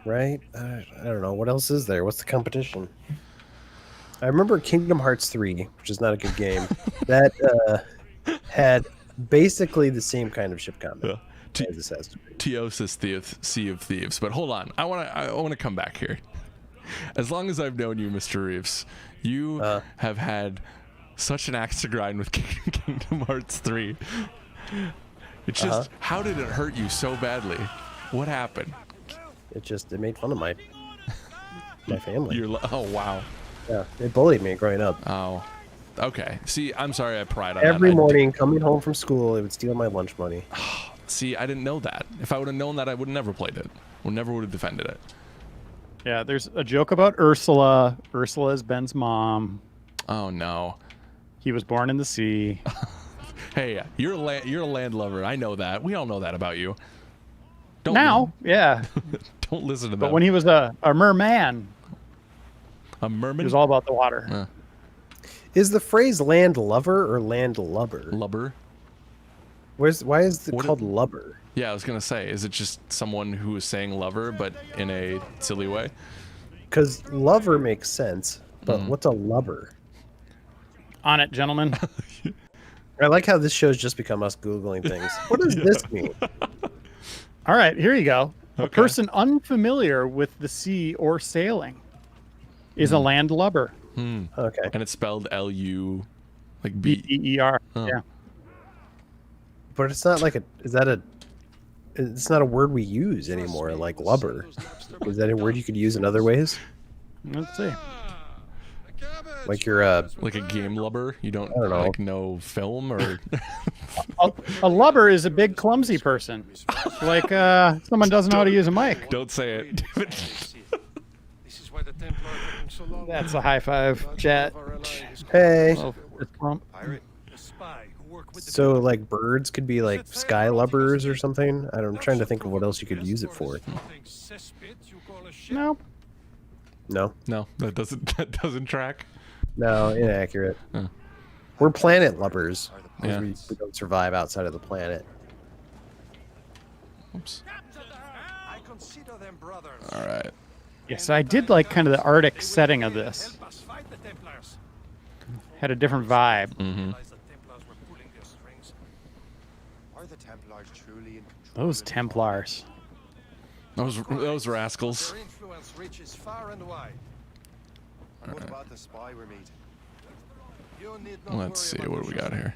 right? I don't know. What else is there? What's the competition? I remember Kingdom Hearts 3, which is not a good game. That had basically the same kind of ship combat as Assassin's Creed. Teosis Sea of Thieves. But hold on, I want to come back here. As long as I've known you, Mr. Reeves, you have had such an axe to grind with Kingdom Hearts 3. It's just, how did it hurt you so badly? What happened? It made fun of my family. Oh, wow. Yeah, they bullied me growing up. Oh, okay. See, I'm sorry I pried on Every that. morning, coming home from school, it would steal my lunch money. See, I didn't know that. If I would have known that, I would have never played it. Would have defended it. Yeah, there's a joke about Ursula. Ursula is Ben's mom. Oh, no. He was born in the sea. Hey, you're a land lover. I know that. We all know that about you. Yeah. Don't listen to them. But when he was a merman, a merman, he was all about the water. Is the phrase land lover or land lubber? Lubber. Why is it called lubber? Yeah, I was gonna say, is it just someone who is saying lover but in a silly way? Because lover makes sense, but what's a lubber? On it, gentlemen. I like how this show's just become us Googling things. What does this mean? All right, here you go. Okay. A person unfamiliar with the sea or sailing is a land lubber. Okay. And it's spelled L-U, like B-E-E-R. Yeah. But it's not like it's not a word we use anymore, like lubber. Is that a word you could use in other ways? Let's see. Like you're like a game lubber? You don't I don't know. like know film or a lubber is a big clumsy person. Like someone doesn't know how to use a mic. Don't say it. That's a high five, chat. Hey. So, like, birds could be like sky lubbers or something. I'm trying to think of what else you could use it for. No. No. No, that doesn't track. No, inaccurate. We're planet lubbers. Yeah. We don't survive outside of the planet. Oops. I consider them brothers. All right. Yeah, so I did like kind of the Arctic setting of this. Had a different vibe. Are the Templars truly in control? Those Templars. Those rascals. Their influence reaches far and wide. What about the spy we're meeting? You need not Let's worry see, about what do we got here?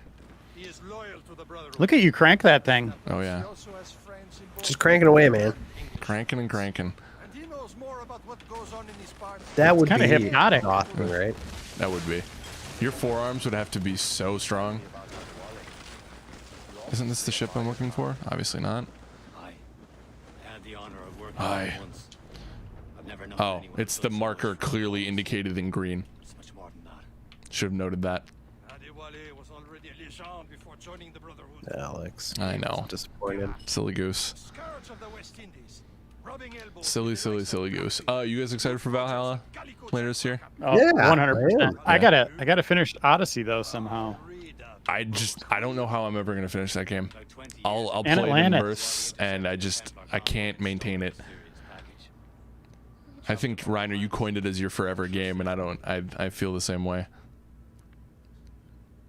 He is loyal to the Brotherhood. Look at you crank that thing. Oh yeah. He also has friends in both Just cranking away, man. Cranking and cranking. and he knows more about what goes on in these parts. That would kinda be hypnotic. exhausting, right? That would be. Your forearms would have to be so strong. Isn't this the ship I'm looking for? Obviously not. I had the honor of working Aye. once. I've never known Oh, anyone it's so the sorry. marker clearly indicated in green. It's much more than that. Should have noted that. Adewale was already a legend before joining the Brotherhood. Alex. I know. Disappointed. Silly goose. Scourge of the West Indies. Rubbing elbows Silly goose. You guys excited for Valhalla later this year? Oh, Yeah, 100%. I am. I gotta finish Odyssey though somehow. I don't know how I'm ever gonna finish that game. I'll And play it in Atlantis. bursts, and I can't maintain it. I think Reiner, you coined it as your forever game, and I feel the same way.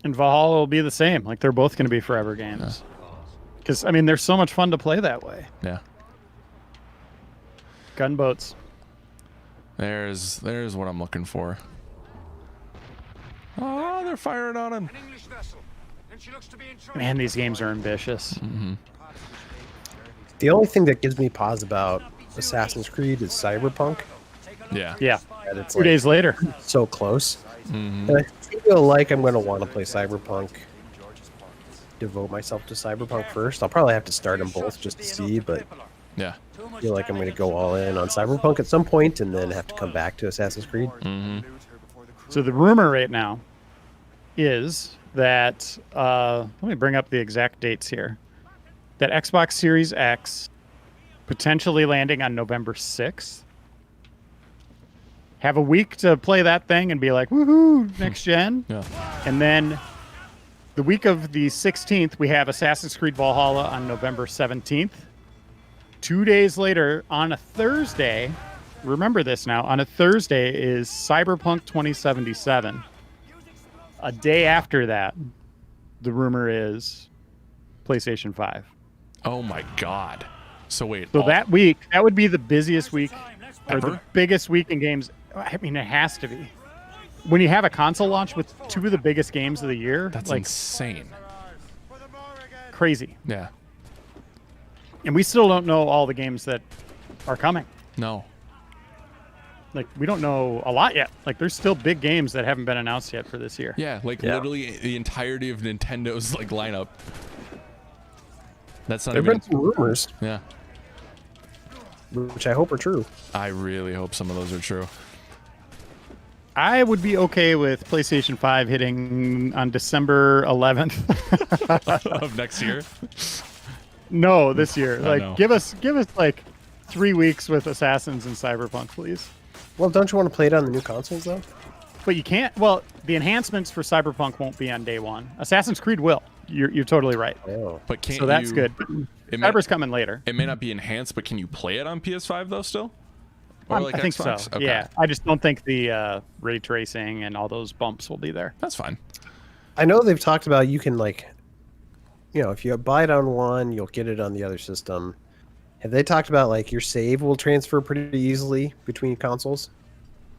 And Valhalla will be the same. Like they're both gonna be forever games. Because I mean, they're so much fun to play that way. Yeah. Gunboats. There's what I'm looking for. Oh, they're firing on him. An English vessel. And she looks to be in trouble. Man, these games are ambitious. The only thing that gives me pause about Assassin's Creed is Cyberpunk. Yeah. Yeah. And it's 2 days later. so close. And I feel like I'm going to want to play Cyberpunk. Devote myself to Cyberpunk first. I'll probably have to start them both just to see, but Yeah. I feel like I'm going to go all in on Cyberpunk at some point and then have to come back to Assassin's Creed. So the rumor right now is that let me bring up the exact dates here. That Xbox Series X potentially landing on November 6th. Have a week to play that thing and be like, woohoo, next gen. Yeah. And then the week of the 16th, we have Assassin's Creed Valhalla on November 17th. 2 days later, on a Thursday, remember this now. On a Thursday is Cyberpunk 2077. A day after that, the rumor is PlayStation 5. Oh my god. So wait. So that week, that would be the busiest week or Ever? the biggest week in games. I mean, it has to be. When you have a console launch with two of the biggest games of the year, That's like insane. crazy. Yeah. And we still don't know all the games that are coming. No. Like, we don't know a lot yet. Like, there's still big games that haven't been announced yet for this year. Yeah, like literally the entirety of Nintendo's like lineup. That's not There've even been some rumors, Yeah. which I hope are true. I really hope some of those are true. I would be okay with PlayStation 5 hitting on December 11th. Of next year. No, this year. I know. Like, give us like 3 weeks with Assassins and Cyberpunk, please. Well, don't you want to play it on the new consoles though? But you can't. Well, the enhancements for Cyberpunk won't be on day one. Assassin's Creed will. You're totally right. Oh, But can't So that's you- good. It may, Cyber's coming later. it may not be enhanced, but can you play it on PS5 though still? Or I like think Xbox? so. Okay. Yeah, I just don't think the ray tracing and all those bumps will be there. That's fine. I know they've talked about you can like, if you buy it on one, you'll get it on the other system. Have they talked about like your save will transfer pretty easily between consoles?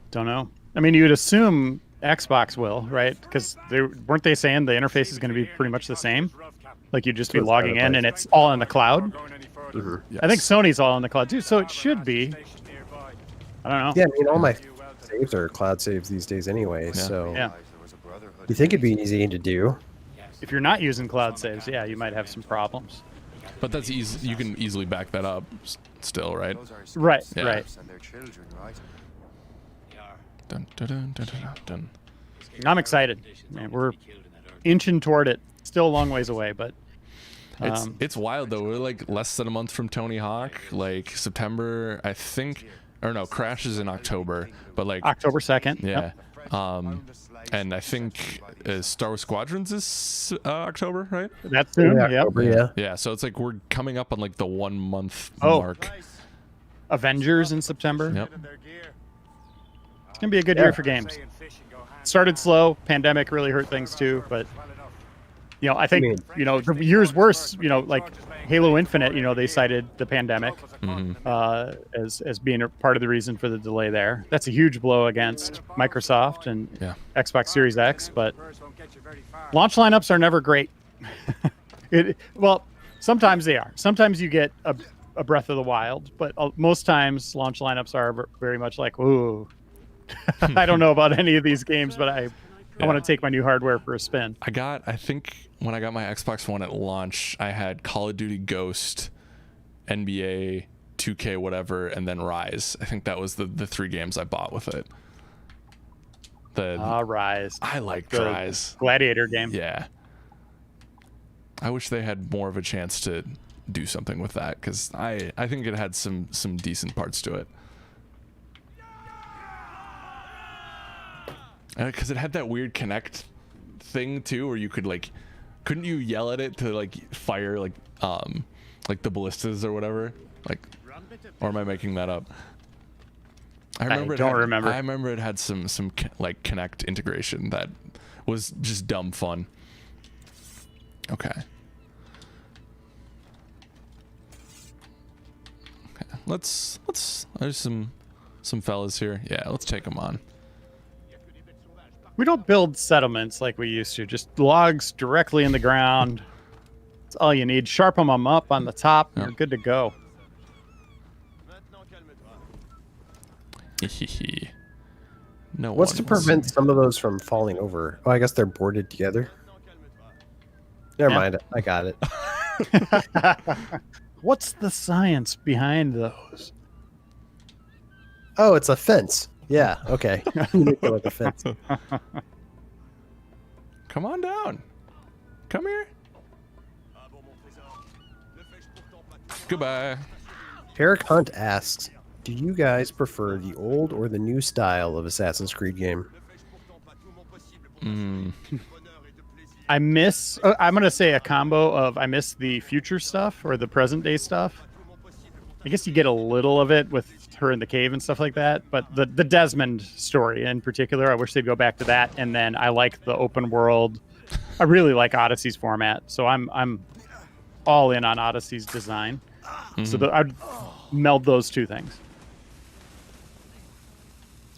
Don't know. I mean, you'd assume Xbox will, right? Because weren't they saying the interface is going to be pretty much the same? Like you'd just be So it's logging not in like- and it's all in the cloud. Mm-hmm. I think Sony's all in the cloud too, so it should be. I don't know. Yeah, I mean, all my saves are cloud saves these days anyway. So Yeah. you think it'd be easy to do? If you're not using cloud saves, yeah, you might have some problems. But that's easy. You can easily back that up still, right? Right, Yeah. right. And their children, right? Dun, dun, dun, dun, dun, dun. I'm excited. Man, we're inching toward it. Still a long ways away, but It's wild though. We're like less than a month from Tony Hawk. Like September, I think, or no, Crash is in October. But like October 2nd. yeah. Yep. And I think Star Wars Squadrons is October, right? That's soon. Yeah, Yep. October, yeah. Yeah. So it's like we're coming up on like the 1 month Oh. mark. Avengers in September. Yep. It's gonna be a good year for games. Started slow. Pandemic really hurt things too, but I think the year's worse. Like Halo Infinite. They cited the pandemic as being a part of the reason for the delay there. That's a huge blow against Microsoft and Xbox Series X. But launch lineups are never great. Well, sometimes they are. Sometimes you get a Breath of the Wild, but most times launch lineups are very much like, ooh. I don't know about any of these games, but I want to take my new hardware for a spin. I think when I got my Xbox One at launch, I had Call of Duty Ghost, NBA, 2K, whatever, and then Rise. I think that was the 3 games I bought with it. Rise. I liked The Rise. Gladiator game. Yeah. I wish they had more of a chance to do something with that because I think it had some decent parts to it. Because it had that weird Connect thing too, where you could couldn't you yell at it to fire the ballistas or whatever? Or am I making that up? I remember it had some Connect integration that was just dumb fun. Okay. Let's there's some fellas here. Yeah, let's take them on. We don't build settlements like we used to. Just logs directly in the ground. That's all you need. Sharpen them up on the top, and you're good to go. No. What's to prevent some of those from falling over? Oh, I guess they're boarded together. Never mind. I got it. What's the science behind those? Oh, it's a fence. Yeah. Okay. Make it like a fence. Come on down. Come here. Goodbye. Eric Hunt asks, do you guys prefer the old or the new style of Assassin's Creed game? I miss, I'm going to say a combo of I miss the future stuff or the present day stuff. I guess you get a little of it with her in the cave and stuff like that. But the Desmond story in particular, I wish they'd go back to that. And then I like the open world. I really like Odyssey's format, so I'm all in on Odyssey's design. So I'd meld those two things.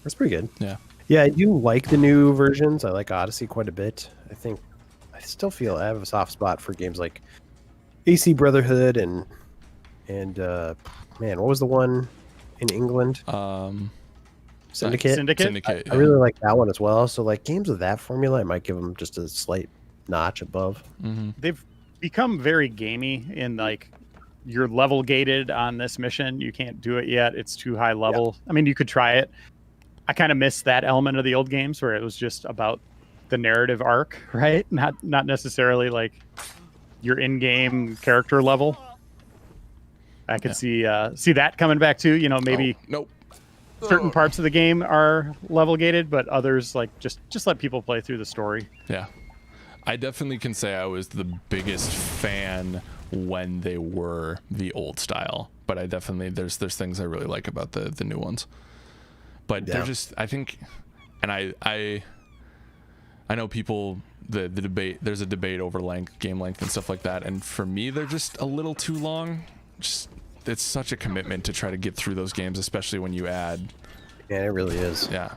That's pretty good. Yeah. Yeah, I do like the new versions. I like Odyssey quite a bit. I still feel I have a soft spot for games like AC Brotherhood and man, what was the one in England? Syndicate. Syndicate. I really like that one as well. So like games with that formula, I might give them just a slight notch above. They've become very gamey in like you're level gated on this mission. You can't do it yet. It's too high level. I mean, you could try it. I kind of miss that element of the old games where it was just about the narrative arc, right? Not necessarily like your in-game character level. I could see that coming back too. You know, maybe certain parts of the game are level gated, but others like just let people play through the story. Yeah. I definitely can say I was the biggest fan when they were the old style, but I definitely there's things I really like about the new ones. But they're just, I think, and I know people the debate. There's a debate over game length and stuff like that, and for me, they're just a little too long. Just it's such a commitment to try to get through those games, especially when you add. Yeah, it really is. Yeah,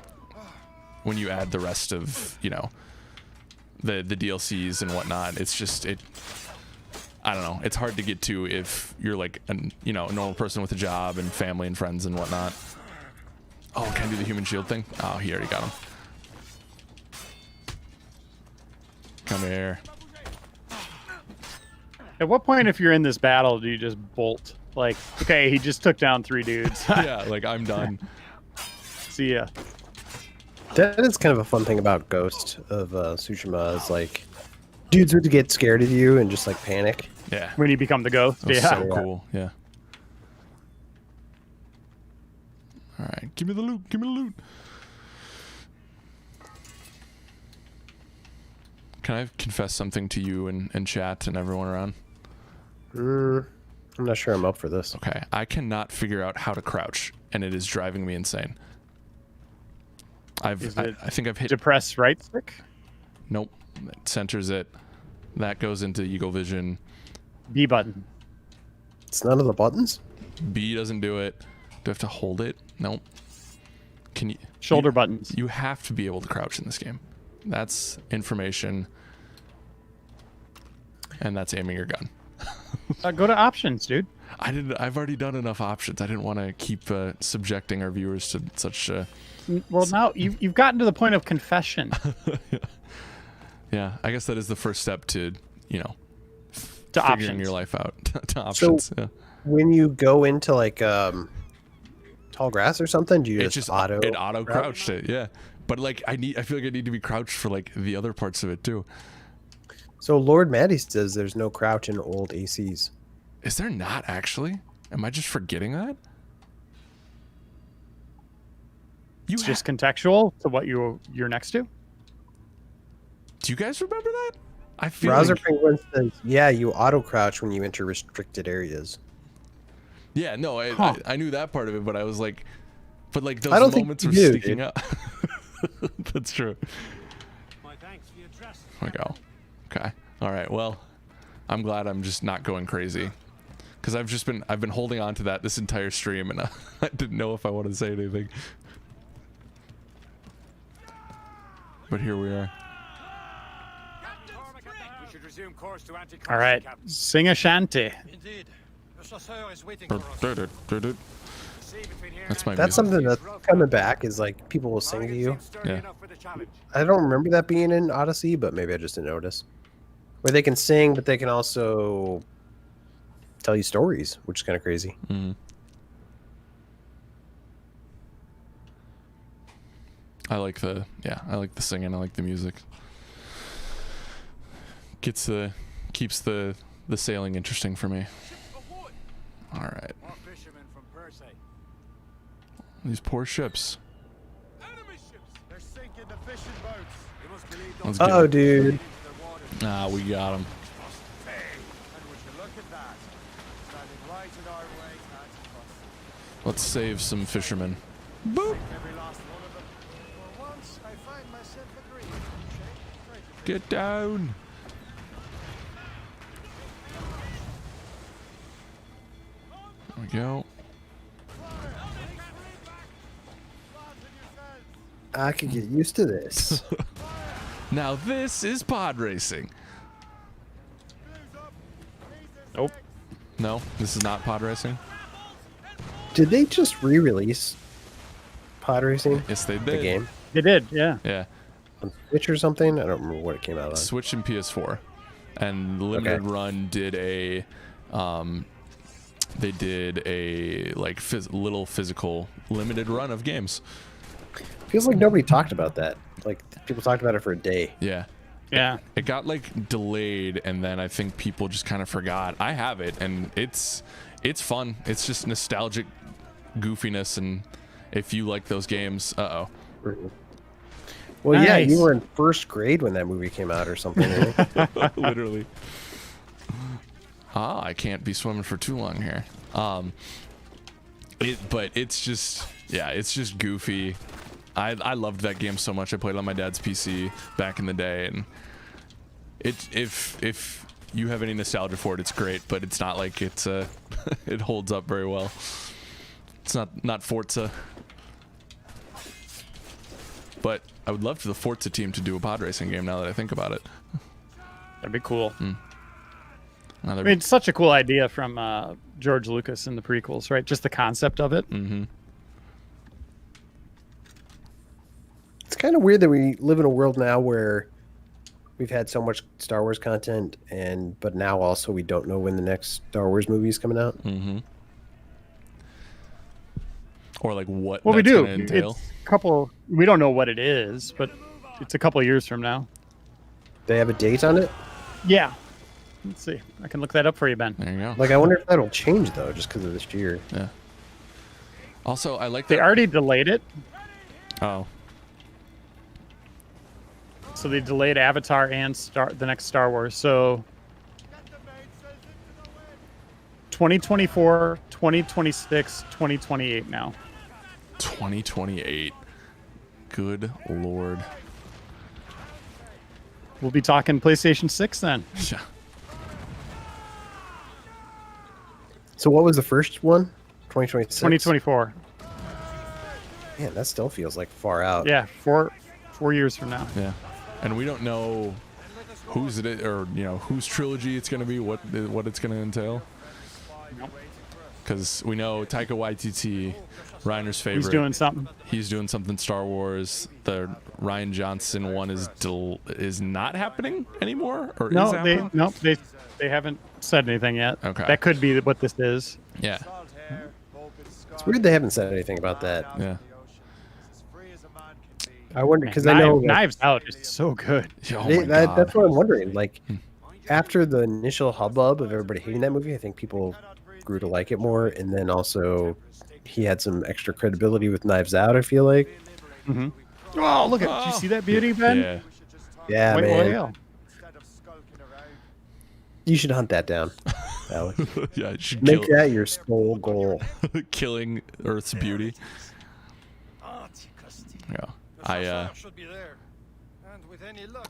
when you add the rest of the DLCs and whatnot, it's just I don't know. It's hard to get to if you're like a normal person with a job and family and friends and whatnot. Oh, can I do the human shield thing? Oh, he already got him. Come here. At what point, if you're in this battle, do you just bolt? Like, okay, he just took down 3 dudes. Yeah, like I'm done. See ya. That is kind of a fun thing about Ghost of Tsushima is like dudes would get scared of you and just like panic. Yeah. When you become the ghost. That was Yeah. so cool. Yeah. All right, give me the loot. Give me the loot. Can I confess something to you and chat and everyone around? I'm not sure I'm up for this. Okay, I cannot figure out how to crouch, and it is driving me insane. I think I've hit depress right stick. Nope, it centers it. That goes into Eagle Vision. B button. It's none of the buttons. B doesn't do it. Do I have to hold it? Nope. Can you shoulder buttons? You have to be able to crouch in this game. That's information, and that's aiming your gun. Go to options, dude. I've already done enough options. I didn't want to keep subjecting our viewers to such. Well, now you've gotten to the point of confession. Yeah, I guess that is the first step to figuring options. your life out to options. So when you go into like tall grass or something, do you just auto crouched it? Yeah, but like I feel like I need to be crouched for like the other parts of it too. So Lord Maddie says there's no crouch in old ACs. Is there not actually? Am I just forgetting that? It's just contextual to what you're next to. Do you guys remember that? I feel Browser like... Penguin says, yeah, you auto crouch when you enter restricted areas. Yeah, no, I knew that part of it, but I was like, those moments were sneaking up. That's true. There we go. Okay. All right. Well, I'm glad I'm just not going crazy, because I've been holding on to that this entire stream, and I didn't know if I wanted to say anything. But here we are. All right, sing a shanty. Indeed. The chasseur is waiting for us. That's my. That's something that's coming back. Is like people will sing to you. Yeah. I don't remember that being in Odyssey, but maybe I just didn't notice. Where they can sing, but they can also tell you stories, which is kind of crazy. Mm-hmm. I like the singing. I like the music. Keeps the sailing interesting for me. All right. These poor ships. Let's get Oh, dude. Ah, we got them. Right in our way, Let's save some fishermen. Boop. every last one of them. For once, I find myself agreeing. Get down. There we go. I could get used to this. Now this is pod racing. Nope. No, this is not pod racing. Did they just re-release Pod Racing? Yes, they The did. game They did, yeah. Yeah, on Switch or something? I don't remember what it came out on. Switch and PS4, and Limited Run did a, they did a like little physical limited run of games. Feels like nobody talked about that. Like people talked about it for a day. Yeah. Yeah. It got like delayed, and then I think people just kind of forgot. I have it, and it's fun. It's just nostalgic goofiness, and if you like those games, Well, Nice. yeah, you were in first grade when that movie came out or something. Right? literally. I can't be swimming for too long here. But it's just, yeah, it's just goofy. I loved that game so much. I played it on my dad's PC back in the day, and if you have any nostalgia for it, it's great. But it's not like it's it holds up very well. It's not Forza. But I would love for the Forza team to do a pod racing game now that I think about it. That'd be cool. Now I they're- mean, it's such a cool idea from George Lucas in the prequels, right? Just the concept of it. It's kind of weird that we live in a world now where we've had so much Star Wars content, but now also we don't know when the next Star Wars movie is coming out. Or like what Well, we that's do. gonna entail. It's a couple. We don't know what it is, but it's a couple of years from now. They have a date on it. Yeah. Let's see. I can look that up for you, Ben. There you go. Like, I wonder if that'll change though, just because of this year. Yeah. Also, I like They that. already delayed it. Oh, So they delayed Avatar and the next Star Wars. So 2024, 2026, 2028 now. 2028. Good lord. We'll be talking PlayStation 6 then. Yeah. So what was the first one? 2026. 2024. Man, that still feels like far out. Yeah, 4 years from now. Yeah. And we don't know whose it is, or whose trilogy it's going to be, what it's going to entail. Because we know Taika Waititi, Reiner's favorite. He's doing something. Star Wars. The Rian Johnson one is not happening anymore, or is happening? Oh, They haven't said anything yet. Okay. That could be what this is. Yeah. It's weird they haven't said anything about that. Yeah. I wonder because I know Knives Out is so good. Oh my God. that's what I'm wondering. Like, after the initial hubbub of everybody hating that movie, I think people grew to like it more, and then also he had some extra credibility with Knives Out. I feel like. Oh, look at! Did you see that beauty, Ben? Yeah. Yeah, White man. whale. You should hunt that down, Alex. Yeah. It should Make that your sole goal. killing Earth's beauty. Yeah. I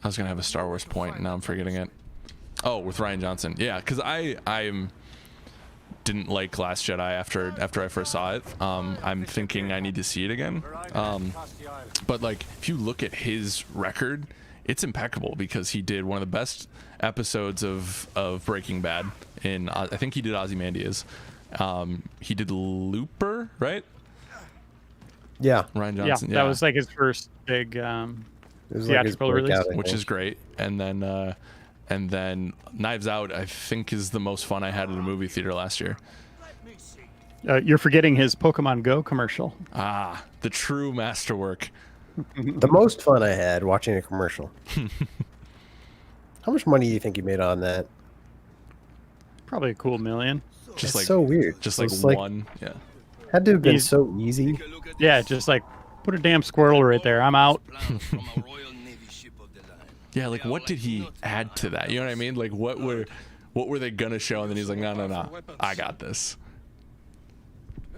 was gonna have a Star Wars point, and now I'm forgetting it. Oh, with Rian Johnson. Yeah, because I didn't like Last Jedi after I first saw it. I'm thinking I need to see it again. But like, if you look at his record, it's impeccable because he did one of the best episodes of Breaking Bad. I think he did Ozymandias. He did Looper, right? Yeah, Rian Johnson. Yeah, that was like his first big it was theatrical like his release, breakout, I which think. is great. And then Knives Out, I think, is the most fun I had in a movie theater last year. You're forgetting his Pokemon Go commercial. Ah, the true masterwork. The most fun I had watching a commercial. How much money do you think you made on that? Probably a cool $1 million. Just It's like so weird. Just So like it's like- one. Yeah. Had to have been He's- so easy. Yeah, just like put a damn Squirtle right there. I'm out. Yeah, like what did he add to that? You know what I mean? Like what what were they gonna show? And then he's like, no, I got this.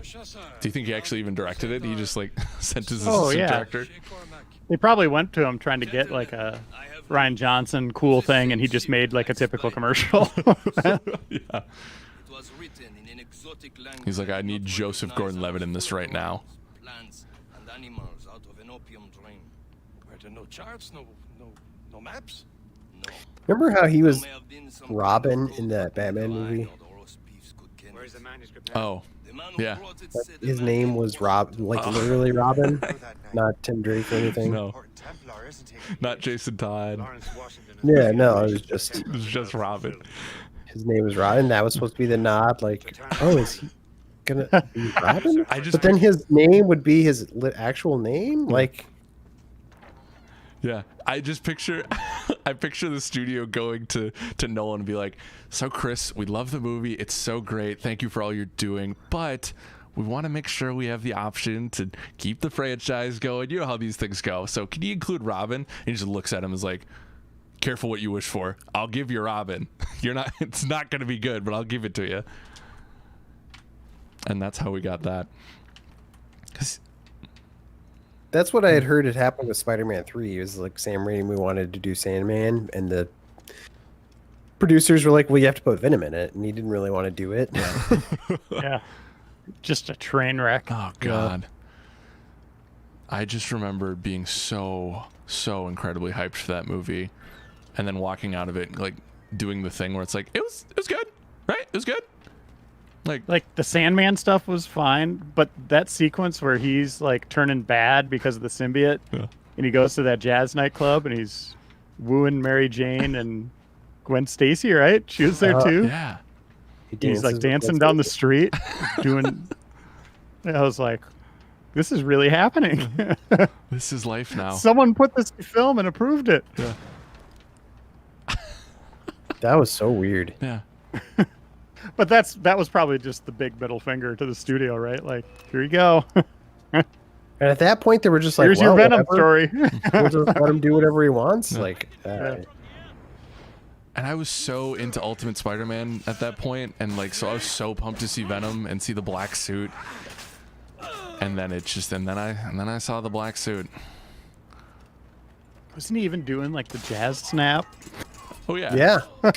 Do you think he actually even directed it? He just like sent his assistant director. They probably went to him trying to get like a Ryan Johnson cool thing, and he just made like a typical commercial. Yeah. He's like, I need Joseph Gordon-Levitt in this right now. Plants and animals out of an opium drain. Were there no charts, no maps? No. Remember how he was Robin in that Batman movie? Where's the manuscript? Oh, yeah. His name was literally Robin, not Tim Drake or anything. No, not Jason Todd. Yeah, no, it was just Robin. His name was Robin. That was supposed to be the nod. Like, oh, is he gonna be Robin? But then his name would be his actual name. Like, yeah, I just picture, I picture the studio going to Nolan and be like, so Chris, we love the movie. It's so great. Thank you for all you're doing, but we want to make sure we have the option to keep the franchise going. You know how these things go. So can you include Robin? And he just looks at him and is like, careful what you wish for. I'll give you Robin. You're not, it's not going to be good, but I'll give it to you. And that's how we got that. that's what I had heard had happened with Spider-Man 3. It was like Sam Raimi wanted to do Sandman, and the producers were like, well, you have to put Venom in it, and he didn't really want to do it. Yeah. Just a train wreck. Oh, God. I just remember being so incredibly hyped for that movie, and then walking out of it, like, doing the thing where it's like, it was good, right? It was good. Like the Sandman stuff was fine, but that sequence where he's like turning bad because of the symbiote, and he goes to that jazz nightclub and he's wooing Mary Jane and Gwen Stacy, right? She was there too. Yeah. He's like dancing down the street, doing. I was like, this is really happening. This is life now. Someone put this in film and approved it. Yeah. That was so weird. Yeah. But that was probably just the big middle finger to the studio, right? Like, here you go. And at that point, they were just like, here's your Venom whatever. story. We'll just let him do whatever he wants. Yeah. Like, And I was so into Ultimate Spider-Man at that point, and like, so I was so pumped to see Venom and see the black suit. And then then I saw the black suit. Wasn't he even doing like the jazz snap? Oh yeah. Yeah.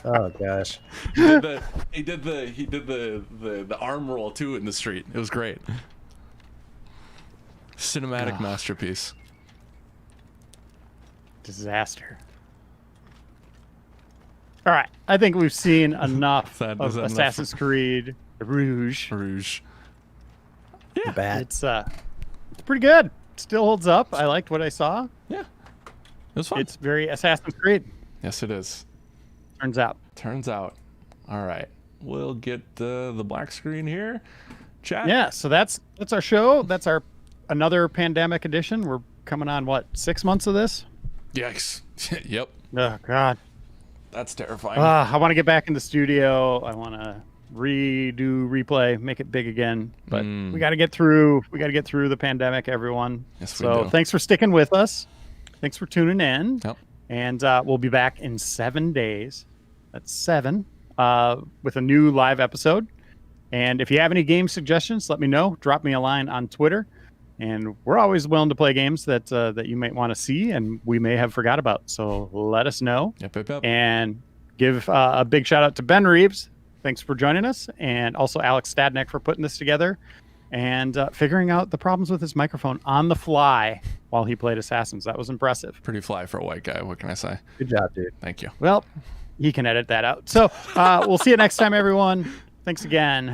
Oh gosh. He did the arm roll too in the street. It was great. Cinematic masterpiece. Disaster. All right, I think we've seen enough of Assassin's Creed Rouge. Yeah, it's pretty good. Still holds up. I liked what I saw. Yeah, it was fun. It's very Assassin's Creed. Yes, it is. Turns out. All right, we'll get the black screen here. Chat. Yeah, so that's our show. That's our another pandemic edition. We're coming on what, 6 months of this? Yikes. Yep. Oh God. That's terrifying. I want to get back in the studio. I want to replay, make it big again. But we got to get through. We got to get through the pandemic, everyone. Yes, we do. Thanks for sticking with us. Thanks for tuning in. Yep. And we'll be back in 7 days. That's 7 with a new live episode. And if you have any game suggestions, let me know. Drop me a line on Twitter. And we're always willing to play games that you might want to see and we may have forgot about. So let us know. Yep. And give a big shout out to Ben Reeves. Thanks for joining us. And also Alex Stadnik for putting this together and figuring out the problems with his microphone on the fly while he played Assassins. That was impressive. Pretty fly for a white guy. What can I say? Good job, dude. Thank you. Well, he can edit that out. So we'll see you next time, everyone. Thanks again.